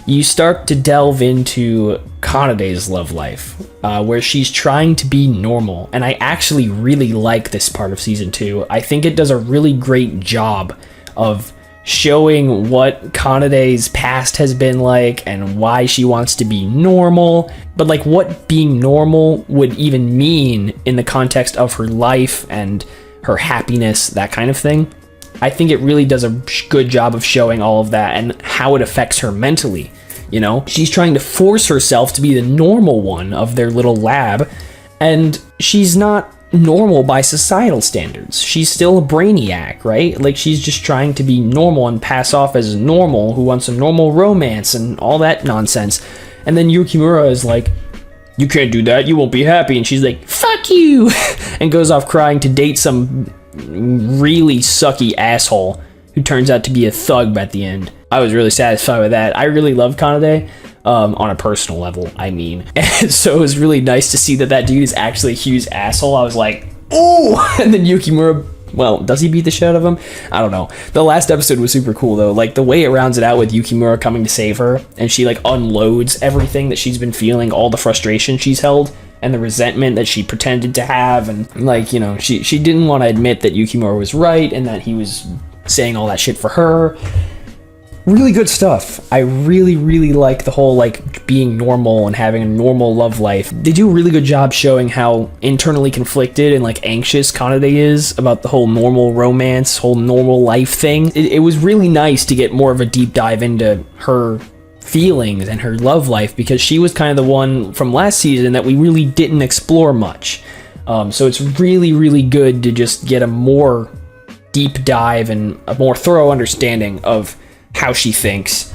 you start to delve into Kanade's love life, where she's trying to be normal. And I actually really like this part of season 2. I think it does a really great job of showing what Kanade's past has been like and why she wants to be normal, but like what being normal would even mean in the context of her life and her happiness, that kind of thing. I think it really does a good job of showing all of that and how it affects her mentally. You know, she's trying to force herself to be the normal one of their little lab, and she's not normal by societal standards. She's still a brainiac, right? Like, she's just trying to be normal and pass off as normal, who wants a normal romance and all that nonsense. And then Yukimura is like, you can't do that, you won't be happy. And she's like, fuck you, and goes off crying to date some really sucky asshole who turns out to be a thug at the end. I was really satisfied with that. I really love Kanade, on a personal level, I mean. And so it was really nice to see that dude is actually a huge asshole. I was like, ooh! And then Yukimura, well, does he beat the shit out of him? I don't know. The last episode was super cool, though. Like, the way it rounds it out with Yukimura coming to save her, and she, like, unloads everything that she's been feeling, all the frustration she's held, and the resentment that she pretended to have, and, like, you know, she didn't want to admit that Yukimura was right, and that he was saying all that shit for her. Really good stuff. I really, really like the whole, like, being normal and having a normal love life. They do a really good job showing how internally conflicted and, like, anxious Kanade is about the whole normal romance, whole normal life thing. It was really nice to get more of a deep dive into her feelings and her love life, because she was kind of the one from last season that we really didn't explore much. So it's really, really good to just get a more deep dive and a more thorough understanding of how she thinks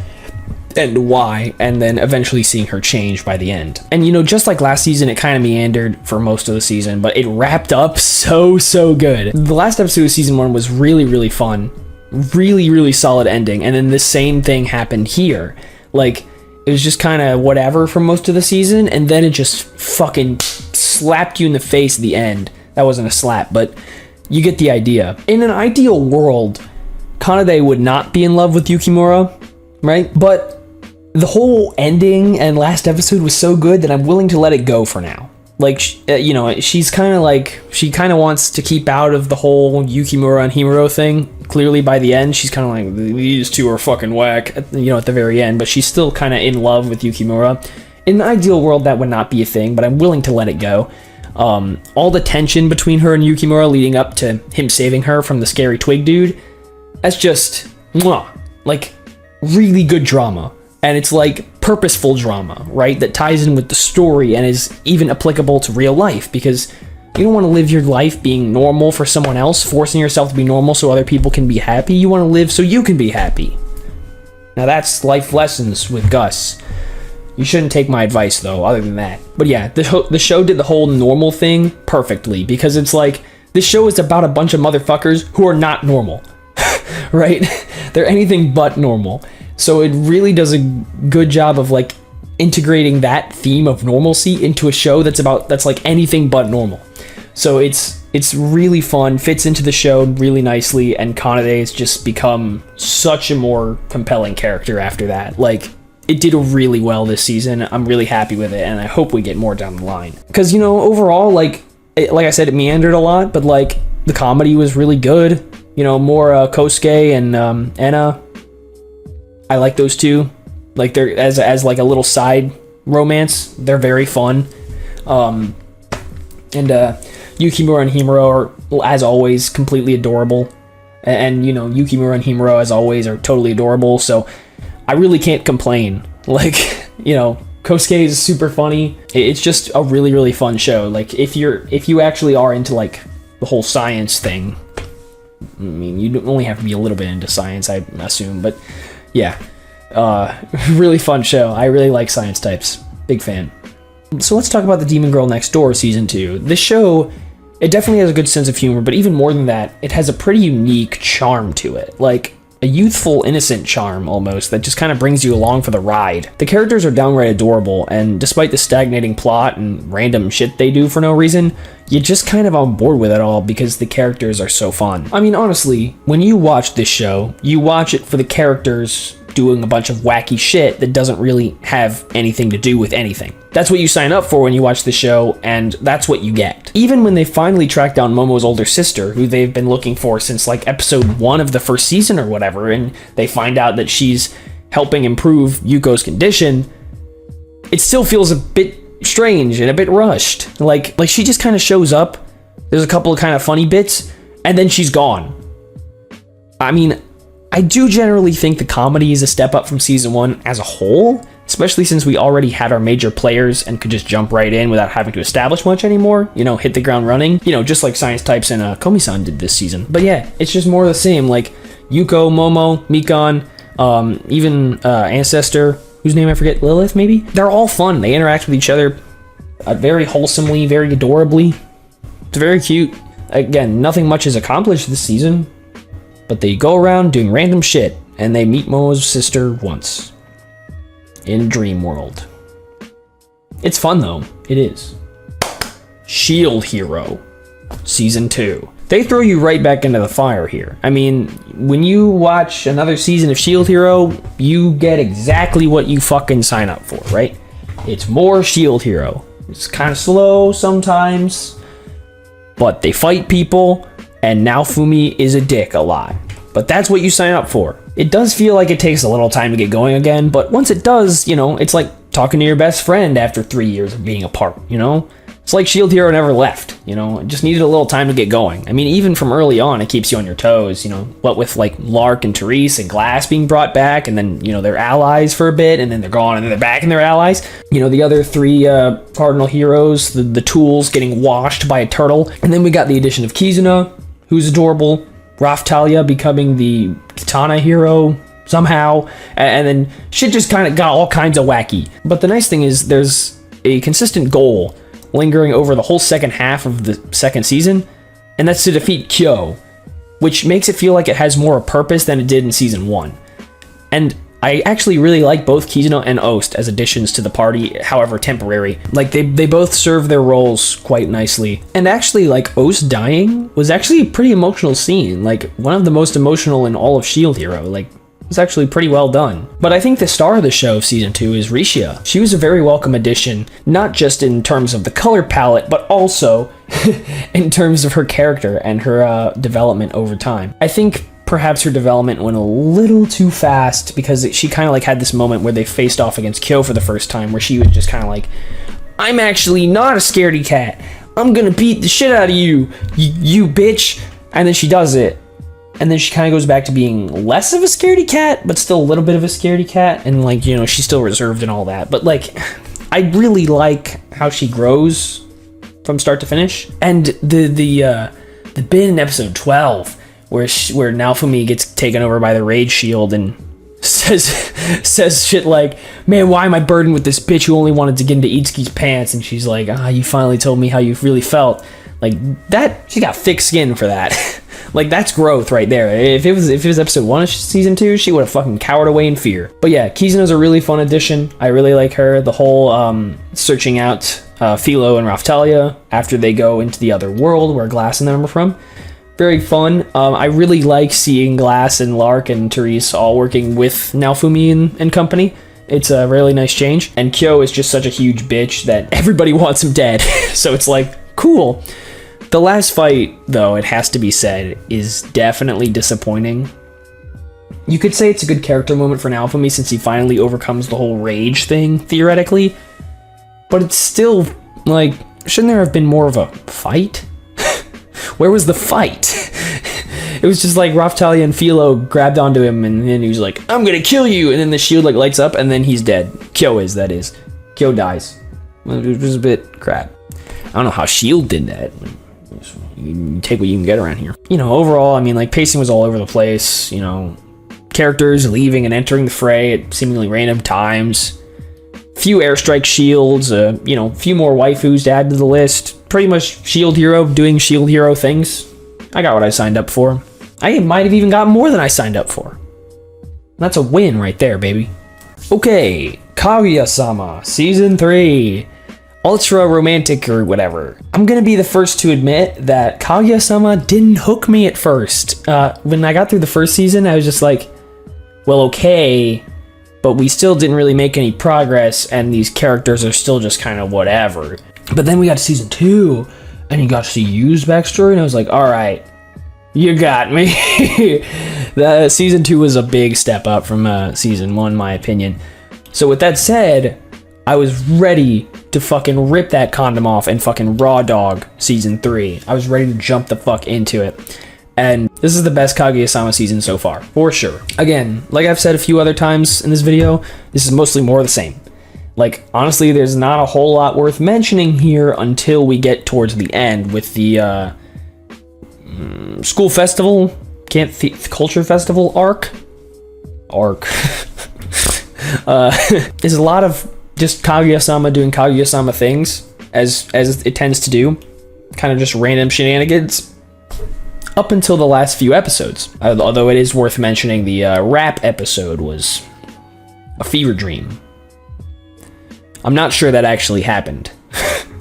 and why, and then eventually seeing her change by the end. And, you know, just like last season, it kind of meandered for most of the season, but it wrapped up so good. The last episode of season 1 was really, really fun. Really, really solid ending. And then the same thing happened here. Like, it was just kind of whatever for most of the season, and then it just fucking slapped you in the face at the end. That wasn't a slap, but you get the idea. In an ideal world, Kanade would not be in love with Yukimura, right? But the whole ending and last episode was so good that I'm willing to let it go for now. Like, you know, she's kind of like, she kind of wants to keep out of the whole Yukimura and Himuro thing. Clearly by the end, she's kind of like, these two are fucking whack, you know, at the very end. But she's still kind of in love with Yukimura. In the ideal world, that would not be a thing, but I'm willing to let it go. All the tension between her and Yukimura leading up to him saving her from the scary twig dude, that's just, like, really good drama. And it's like purposeful drama, right? That ties in with the story and is even applicable to real life, because you don't want to live your life being normal for someone else, forcing yourself to be normal so other people can be happy. You want to live so you can be happy. Now that's life lessons with Gus. You shouldn't take my advice, though, other than that. But yeah, the show did the whole normal thing perfectly, because it's like, this show is about a bunch of motherfuckers who are not normal. Right? They're anything but normal. So it really does a good job of, like, integrating that theme of normalcy into a show that's like anything but normal. So it's really fun, fits into the show really nicely, and Kanade has just become such a more compelling character after that. Like, it did really well this season. I'm really happy with it, and I hope we get more down the line. Because, you know, overall, like I said, it meandered a lot, but, like, the comedy was really good. You know, more Kosuke and Enna. I like those two. Like, they're as like a little side romance. They're very fun. And Yukimura and Himuro are, as always, completely adorable. And, you know, Yukimura and Himuro, as always, are totally adorable. So I really can't complain. Like, you know, Kosuke is super funny. It's just a really, really fun show. Like, if you actually are into, like, the whole science thing, I mean, you only have to be a little bit into science, I assume, but yeah, really fun show. I really like science types. Big fan. So let's talk about the Demon Girl Next Door Season 2. This show, it definitely has a good sense of humor, but even more than that, it has a pretty unique charm to it. Like, a youthful, innocent charm, almost, that just kind of brings you along for the ride. The characters are downright adorable, and despite the stagnating plot and random shit they do for no reason, you're just kind of on board with it all because the characters are so fun. I mean, honestly, when you watch this show, you watch it for the characters doing a bunch of wacky shit that doesn't really have anything to do with anything. That's what you sign up for when you watch the show, and that's what you get. Even when they finally track down Momo's older sister, who they've been looking for since like episode 1 of the first season or whatever, and they find out that she's helping improve Yuko's condition, it still feels a bit strange and a bit rushed. Like she just kind of shows up, there's a couple of kind of funny bits, and then she's gone. I mean, I do generally think the comedy is a step up from season 1 as a whole, especially since we already had our major players and could just jump right in without having to establish much anymore, you know, hit the ground running, you know, just like Science Types and Komi-san did this season. But yeah, it's just more of the same, like Yuko, Momo, Mikan, even Ancestor, whose name I forget, Lilith maybe? They're all fun. They interact with each other very wholesomely, very adorably. It's very cute. Again, nothing much is accomplished this season, but they go around doing random shit, and they meet Momo's sister once. In Dream World. It's fun though, it is. Shield Hero, Season 2. They throw you right back into the fire here. I mean, when you watch another season of Shield Hero, you get exactly what you fucking sign up for, right? It's more Shield Hero. It's kind of slow sometimes, but they fight people, and Naofumi is a dick a lot. But that's what you sign up for. It does feel like it takes a little time to get going again, but once it does, you know, it's like talking to your best friend after 3 years of being apart, you know? It's like Shield Hero never left, you know? It just needed a little time to get going. I mean, even from early on, it keeps you on your toes, you know? What with, like, Lark and Therese and Glass being brought back, and then, you know, they're allies for a bit, and then they're gone, and then they're back and they're allies. You know, the other 3 cardinal heroes, the tools getting washed by a turtle. And then we got the addition of Kizuna, who's adorable. Raphtalia becoming the katana hero somehow, and then shit just kind of got all kinds of wacky. But the nice thing is there's a consistent goal lingering over the whole second half of the second season, and that's to defeat Kyo, which makes it feel like it has more purpose than it did in season 1. And I actually really like both Kizuna and Ost as additions to the party, however temporary. Like, they both serve their roles quite nicely. And actually, like, Ost dying was actually a pretty emotional scene. Like, one of the most emotional in all of Shield Hero. Like, it was actually pretty well done. But I think the star of the show of season 2 is Rishia. She was a very welcome addition, not just in terms of the color palette, but also in terms of her character and her development over time. I think perhaps her development went a little too fast, because she kind of like had this moment where they faced off against Kyo for the first time, where she was just kind of like, I'm actually not a scaredy cat. I'm gonna beat the shit out of you, you bitch. And then she does it. And then she kind of goes back to being less of a scaredy cat, but still a little bit of a scaredy cat. And like, you know, she's still reserved and all that. But like, I really like how she grows from start to finish. And the bit in episode 12, where Naofumi gets taken over by the Rage Shield and says shit like, man, why am I burdened with this bitch who only wanted to get into Itsuki's pants? And she's like, you finally told me how you really felt. Like, that, she got thick skin for that. Like, that's growth right there. If it was episode 1 of season 2, she would have fucking cowered away in fear. But yeah, Kizuna's a really fun addition. I really like her. The whole searching out Philo and Raphtalia after they go into the other world where Glass and them are from. Very fun. I really like seeing Glass and Lark and Therese all working with Naofumi and company. It's a really nice change. And Kyo is just such a huge bitch that everybody wants him dead. So it's like, cool. The last fight, though, it has to be said, is definitely disappointing. You could say it's a good character moment for Naofumi since he finally overcomes the whole rage thing, theoretically. But it's still, like, shouldn't there have been more of a fight? Where was the fight? It was just like Raphtalia and Philo grabbed onto him, and then he was like, I'm gonna kill you! And then the shield like lights up, and then he's dead. Kyo is, that is. Kyo dies. It was a bit crap. I don't know how S.H.I.E.L.D. did that. You take what you can get around here. You know, overall, I mean, like, pacing was all over the place. You know, characters leaving and entering the fray at seemingly random times. Few airstrike shields, you know, few more waifus to add to the list. Pretty much Shield Hero doing Shield Hero things. I got what I signed up for. I might have even got more than I signed up for. That's a win right there, baby. Okay, Kaguya-sama, Season 3. Ultra romantic or whatever. I'm gonna be the first to admit that Kaguya-sama didn't hook me at first. When I got through the first season, I was just like, well, okay, but we still didn't really make any progress, and these characters are still just kind of whatever. But then we got to season 2, and you got to see Yu's backstory, and I was like, all right, you got me. The season 2 was a big step up from season 1, in my opinion. So with that said, I was ready to fucking rip that condom off and fucking raw dog season 3. I was ready to jump the fuck into it. And this is the best Kaguya-sama season so far, for sure. Again, like I've said a few other times in this video, this is mostly more of the same. Like, honestly, there's not a whole lot worth mentioning here until we get towards the end with the school festival, culture festival arc. There's a lot of just Kaguya-sama doing Kaguya-sama things, as it tends to do. Kind of just random shenanigans. Up until the last few episodes. Although it is worth mentioning, the rap episode was a fever dream. I'm not sure that actually happened.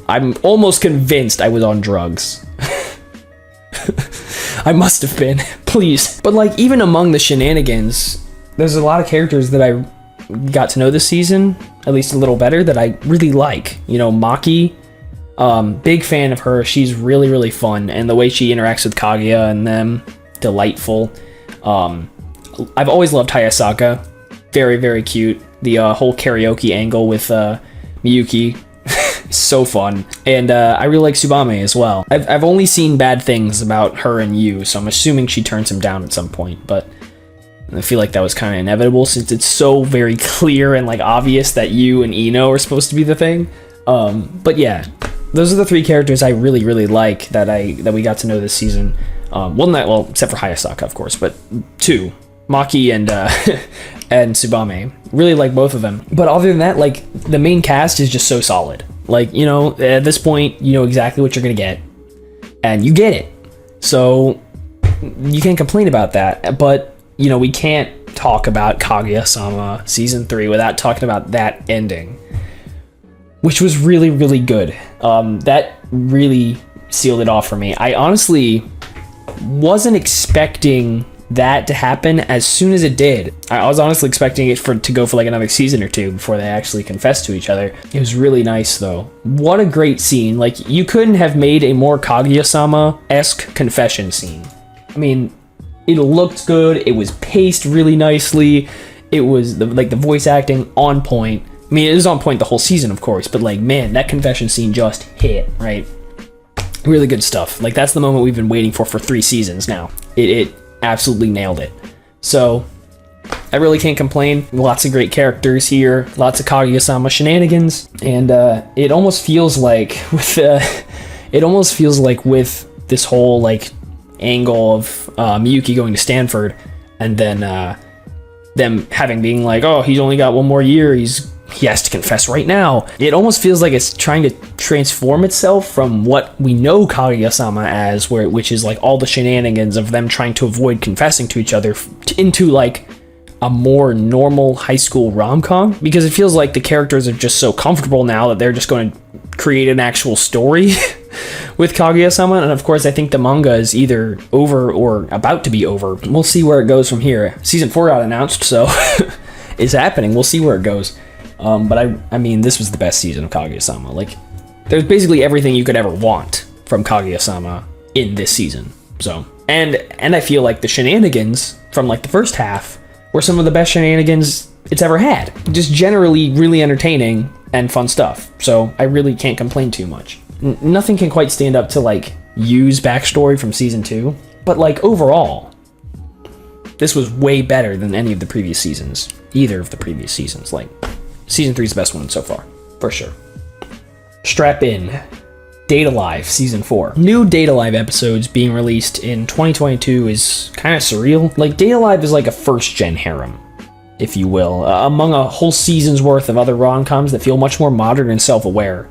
I'm almost convinced I was on drugs. I must have been. Please. But like, even among the shenanigans, there's a lot of characters that I got to know this season, at least a little better, that I really like. You know, Maki. Big fan of her. She's really, really fun, and the way she interacts with Kaguya and them, delightful. I've always loved Hayasaka. Very, very cute. The whole karaoke angle with Miyuki, so fun. And I really like Tsubame as well. I've only seen bad things about her and Yu, so I'm assuming she turns him down at some point, but I feel like that was kind of inevitable since it's so very clear and like obvious that Yu and Ino are supposed to be the thing. But yeah, those are the 3 characters I really, really like that we got to know this season. Well, except for Hayasaka, of course, but 2, Maki and and Tsubame. Really like both of them. But other than that, like, the main cast is just so solid. Like, you know, at this point, you know exactly what you're gonna get, and you get it. So you can't complain about that. But you know, we can't talk about Kaguya-sama season 3 without talking about that ending, which was really, really good. That really sealed it off for me. I honestly wasn't expecting that to happen as soon as it did. I was honestly expecting it to go for like another season or 2 before they actually confessed to each other. It was really nice though. What a great scene. Like, you couldn't have made a more Kaguya-sama-esque confession scene. I mean, it looked good. It was paced really nicely. It was the voice acting on point. I mean, it was on point the whole season, of course, but like, man, that confession scene just hit, right? Really good stuff. Like, that's the moment we've been waiting for 3 seasons now. It absolutely nailed it. So, I really can't complain. Lots of great characters here, lots of Kaguya-sama shenanigans, and it almost feels like with this whole like angle of Miyuki going to Stanford, and then them being like, oh, he's only got 1 more year, he has to confess right now. It almost feels like it's trying to transform itself from what we know Kaguya-sama as, which is like all the shenanigans of them trying to avoid confessing to each other, into like a more normal high school rom-com, because it feels like the characters are just so comfortable now that they're just going to create an actual story with Kaguya-sama. And of course, I think the manga is either over or about to be over. We'll see where it goes from here. Season 4 got announced, so it's happening. We'll see where it goes. But I mean, this was the best season of Kaguya-sama. Like, there's basically everything you could ever want from Kaguya-sama in this season. So, and I feel like the shenanigans from like the first half were some of the best shenanigans it's ever had. Just generally really entertaining and fun stuff. So I really can't complain too much. Nothing can quite stand up to like Yu's backstory from season 2, but like overall, this was way better than any of the previous seasons. Either of the previous seasons. Like, season 3 is the best one so far, for sure. Strap in. Date Alive Season 4. New Date Alive episodes being released in 2022 is kind of surreal. Like, Date Alive is like a first-gen harem, if you will, among a whole season's worth of other rom-coms that feel much more modern and self-aware.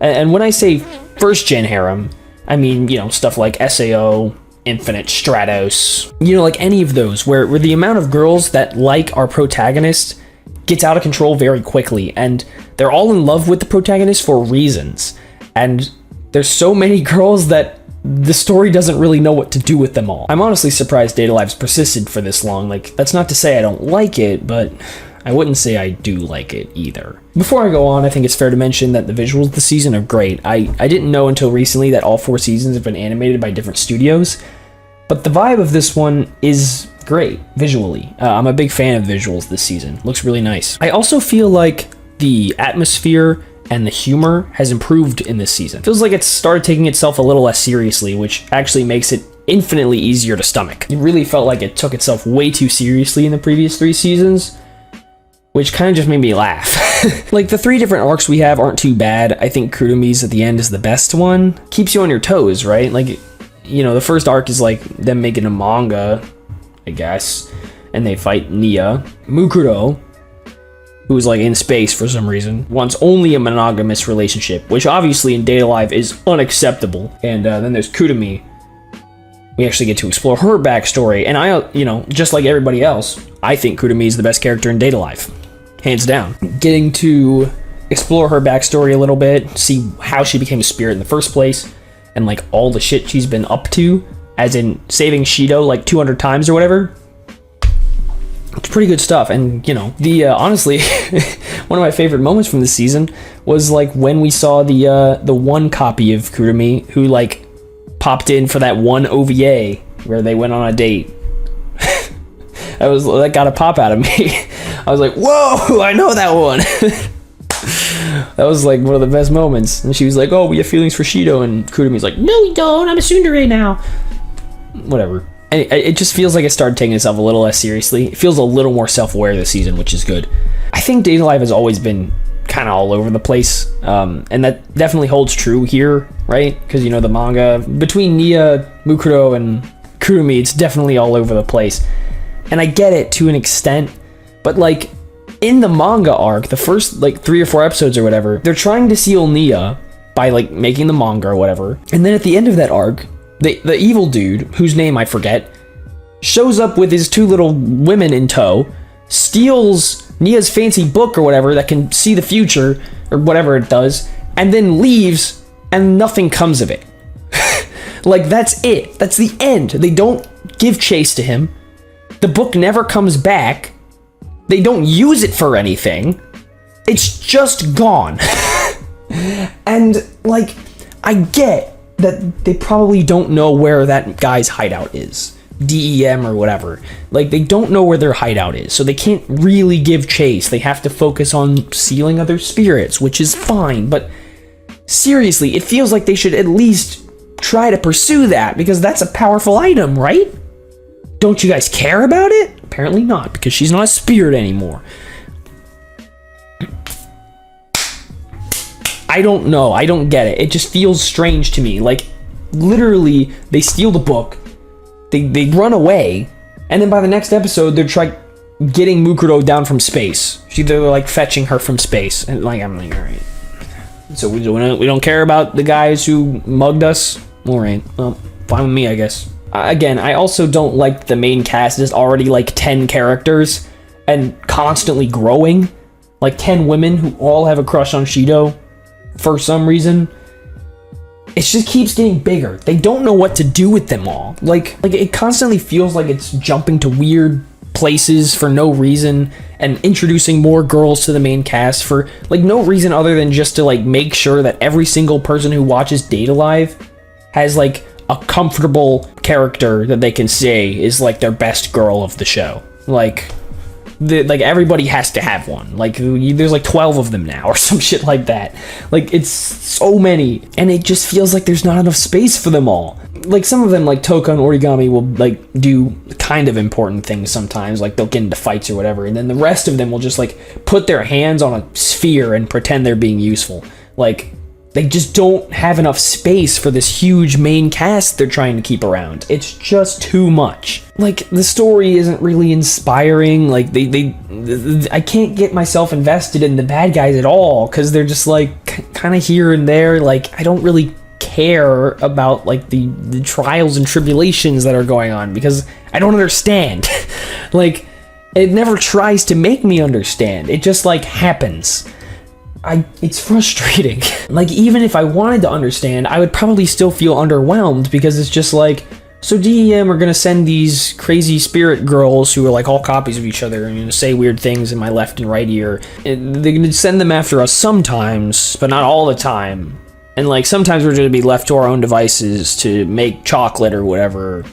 And when I say first-gen harem, I mean, you know, stuff like SAO, Infinite, Stratos, you know, like any of those, where the amount of girls that like our protagonist gets out of control very quickly, and they're all in love with the protagonist for reasons. And there's so many girls that the story doesn't really know what to do with them all. I'm honestly surprised Date A Live's persisted for this long. Like, that's not to say I don't like it, but I wouldn't say I do like it either. Before I go on, I think it's fair to mention that the visuals of the season are great. I didn't know until recently that all 4 seasons have been animated by different studios, but the vibe of this one is great visually. I'm a big fan of visuals this season. Looks really nice. I also feel like the atmosphere and the humor has improved in this season. Feels like it's started taking itself a little less seriously, which actually makes it infinitely easier to stomach. It really felt like it took itself way too seriously in the previous 3 seasons, which kind of just made me laugh. Like, the 3 different arcs we have aren't too bad. I think Kurumi's at the end is the best one. Keeps you on your toes, right? Like, you know, the first arc is like them making a manga, I guess, and they fight Nia. Mukuro, who's like in space for some reason, wants only a monogamous relationship, which obviously in Date A Live is unacceptable. And then there's Kutumi. We actually get to explore her backstory, and I, you know, just like everybody else, I think Kutumi is the best character in Date A Live, hands down. Getting to explore her backstory a little bit, see how she became a spirit in the first place, and like all the shit she's been up to, as in saving Shido like 200 times or whatever. It's pretty good stuff. And you know, the honestly one of my favorite moments from this season was like when we saw the one copy of Kurumi who like popped in for that one OVA where they went on a date. That got a pop out of me. I was like, whoa, I know that one. That was like one of the best moments. And she was like, oh, we have feelings for Shido, and Kurumi's like, no, we don't, I'm a tsundere now. Whatever. And it just feels like it started taking itself a little less seriously. It feels a little more self-aware this season, which is good. I think Date A Live has always been kind of all over the place, and that definitely holds true here, right? Because, you know, the manga, between Nia, Mukuro, and Kurumi, it's definitely all over the place. And I get it to an extent, but like, in the manga arc, the first like 3 or 4 episodes or whatever, they're trying to seal Nia by like making the manga or whatever. And then at the end of that arc, the evil dude, whose name I forget, shows up with his 2 little women in tow, steals Nia's fancy book or whatever that can see the future, or whatever it does, and then leaves, and nothing comes of it. Like, that's it. That's the end. They don't give chase to him. The book never comes back. They don't use it for anything. It's just gone. And, like, I get that they probably don't know where that guy's hideout is. DEM or whatever. Like, they don't know where their hideout is, so they can't really give chase. They have to focus on sealing other spirits, which is fine, but seriously, it feels like they should at least try to pursue that, because that's a powerful item, right? Don't you guys care about it? Apparently not, because she's not a spirit anymore. I don't know. I don't get it. It just feels strange to me. Like, literally, they steal the book, they run away, and then by the next episode, they're getting Mukuro down from space. They're like fetching her from space, and like, I'm like, all right. So we don't care about the guys who mugged us. All right, well, fine with me, I guess. Again, I also don't like the main cast is already like 10 characters and constantly growing. Like 10 women who all have a crush on Shido for some reason. It just keeps getting bigger. They don't know what to do with them all. Like it constantly feels like it's jumping to weird places for no reason and introducing more girls to the main cast for like no reason other than just to like make sure that every single person who watches Date A Live has like a comfortable character that they can say is like their best girl of the show. Like everybody has to have one. Like there's like 12 of them now or some shit like that. Like it's so many, and it just feels like there's not enough space for them all. Like some of them, like Toka and Origami, will like do kind of important things sometimes, like they'll get into fights or whatever, and then the rest of them will just like put their hands on a sphere and pretend they're being useful. Like they just don't have enough space for this huge main cast they're trying to keep around. It's just too much. Like, the story isn't really inspiring. Like, I can't get myself invested in the bad guys at all, because they're just, like, kind of here and there. Like, I don't really care about, like, the trials and tribulations that are going on, because I don't understand. Like, it never tries to make me understand. It just, like, happens. it's frustrating. Like, even if I wanted to understand, I would probably still feel underwhelmed, because it's just like, so DEM are gonna send these crazy spirit girls who are like all copies of each other and gonna say weird things in my left and right ear. And they're gonna send them after us sometimes, but not all the time. And like, sometimes we're gonna be left to our own devices to make chocolate or whatever.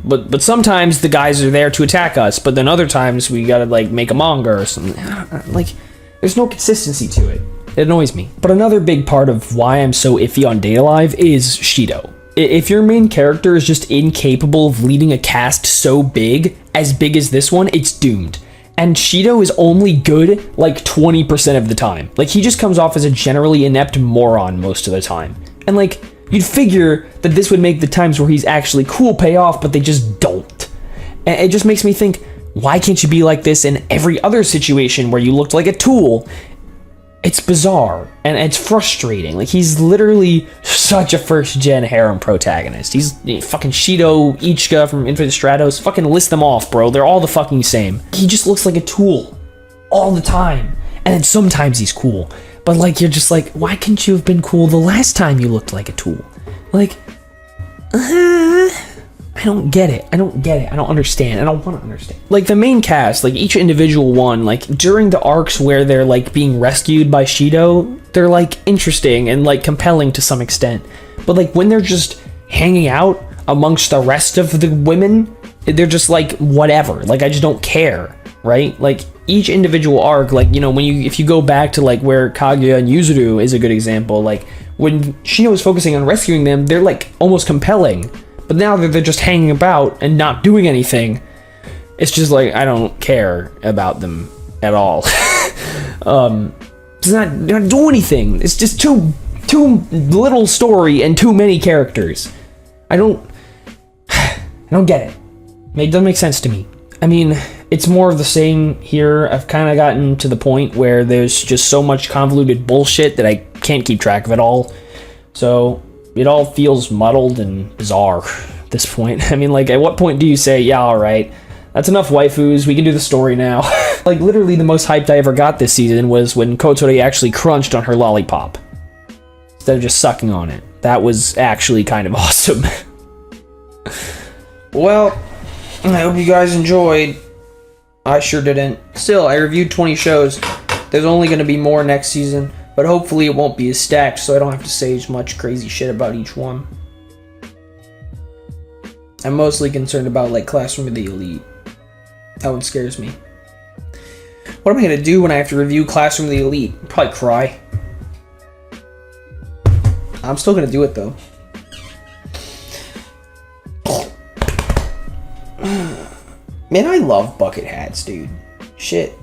But sometimes the guys are there to attack us, but then other times we gotta like make a manga or something. Like, there's no consistency to it. It annoys me. But another big part of why I'm so iffy on Date Alive is Shido. If your main character is just incapable of leading a cast so big as this one, it's doomed. And Shido is only good like 20% of the time. Like, he just comes off as a generally inept moron most of the time. And like, you'd figure that this would make the times where he's actually cool pay off, but they just don't. And it just makes me think, why can't you be like this in every other situation where you looked like a tool? It's bizarre, and it's frustrating. Like, he's literally such a first-gen harem protagonist. He's fucking Shido, Ichika from Infinite Stratos. Fucking list them off, bro. They're all the fucking same. He just looks like a tool all the time. And then sometimes he's cool. But, like, you're just like, why couldn't you have been cool the last time you looked like a tool? Like, I don't get it. I don't understand. I don't want to understand. Like, the main cast, like, each individual one, like, during the arcs where they're, like, being rescued by Shido, they're, like, interesting and, like, compelling to some extent. But, like, when they're just hanging out amongst the rest of the women, they're just, like, whatever. Like, I just don't care, right? Like, each individual arc, like, you know, if you go back to, like, where Kaguya and Yuzuru is a good example, like, when Shido is focusing on rescuing them, they're, like, almost compelling. But now that they're just hanging about and not doing anything, it's just like, I don't care about them at all. It's not do anything. It's just too little story and too many characters. I don't get it. It doesn't make sense to me. I mean, it's more of the same here. I've kind of gotten to the point where there's just so much convoluted bullshit that I can't keep track of it all. So it all feels muddled and bizarre at this point. I mean, like, at what point do you say, yeah, all right, that's enough waifus, we can do the story now? Like, literally the most hyped I ever got this season was when Kotori actually crunched on her lollipop instead of just sucking on it. That was actually kind of awesome. Well, I hope you guys enjoyed. I sure didn't. Still, I reviewed 20 shows. There's only going to be more next season. But hopefully it won't be as stacked, so I don't have to say as much crazy shit about each one. I'm mostly concerned about, like, Classroom of the Elite. That one scares me. What am I gonna do when I have to review Classroom of the Elite? I'll probably cry. I'm still gonna do it, though. Man, I love bucket hats, dude. Shit.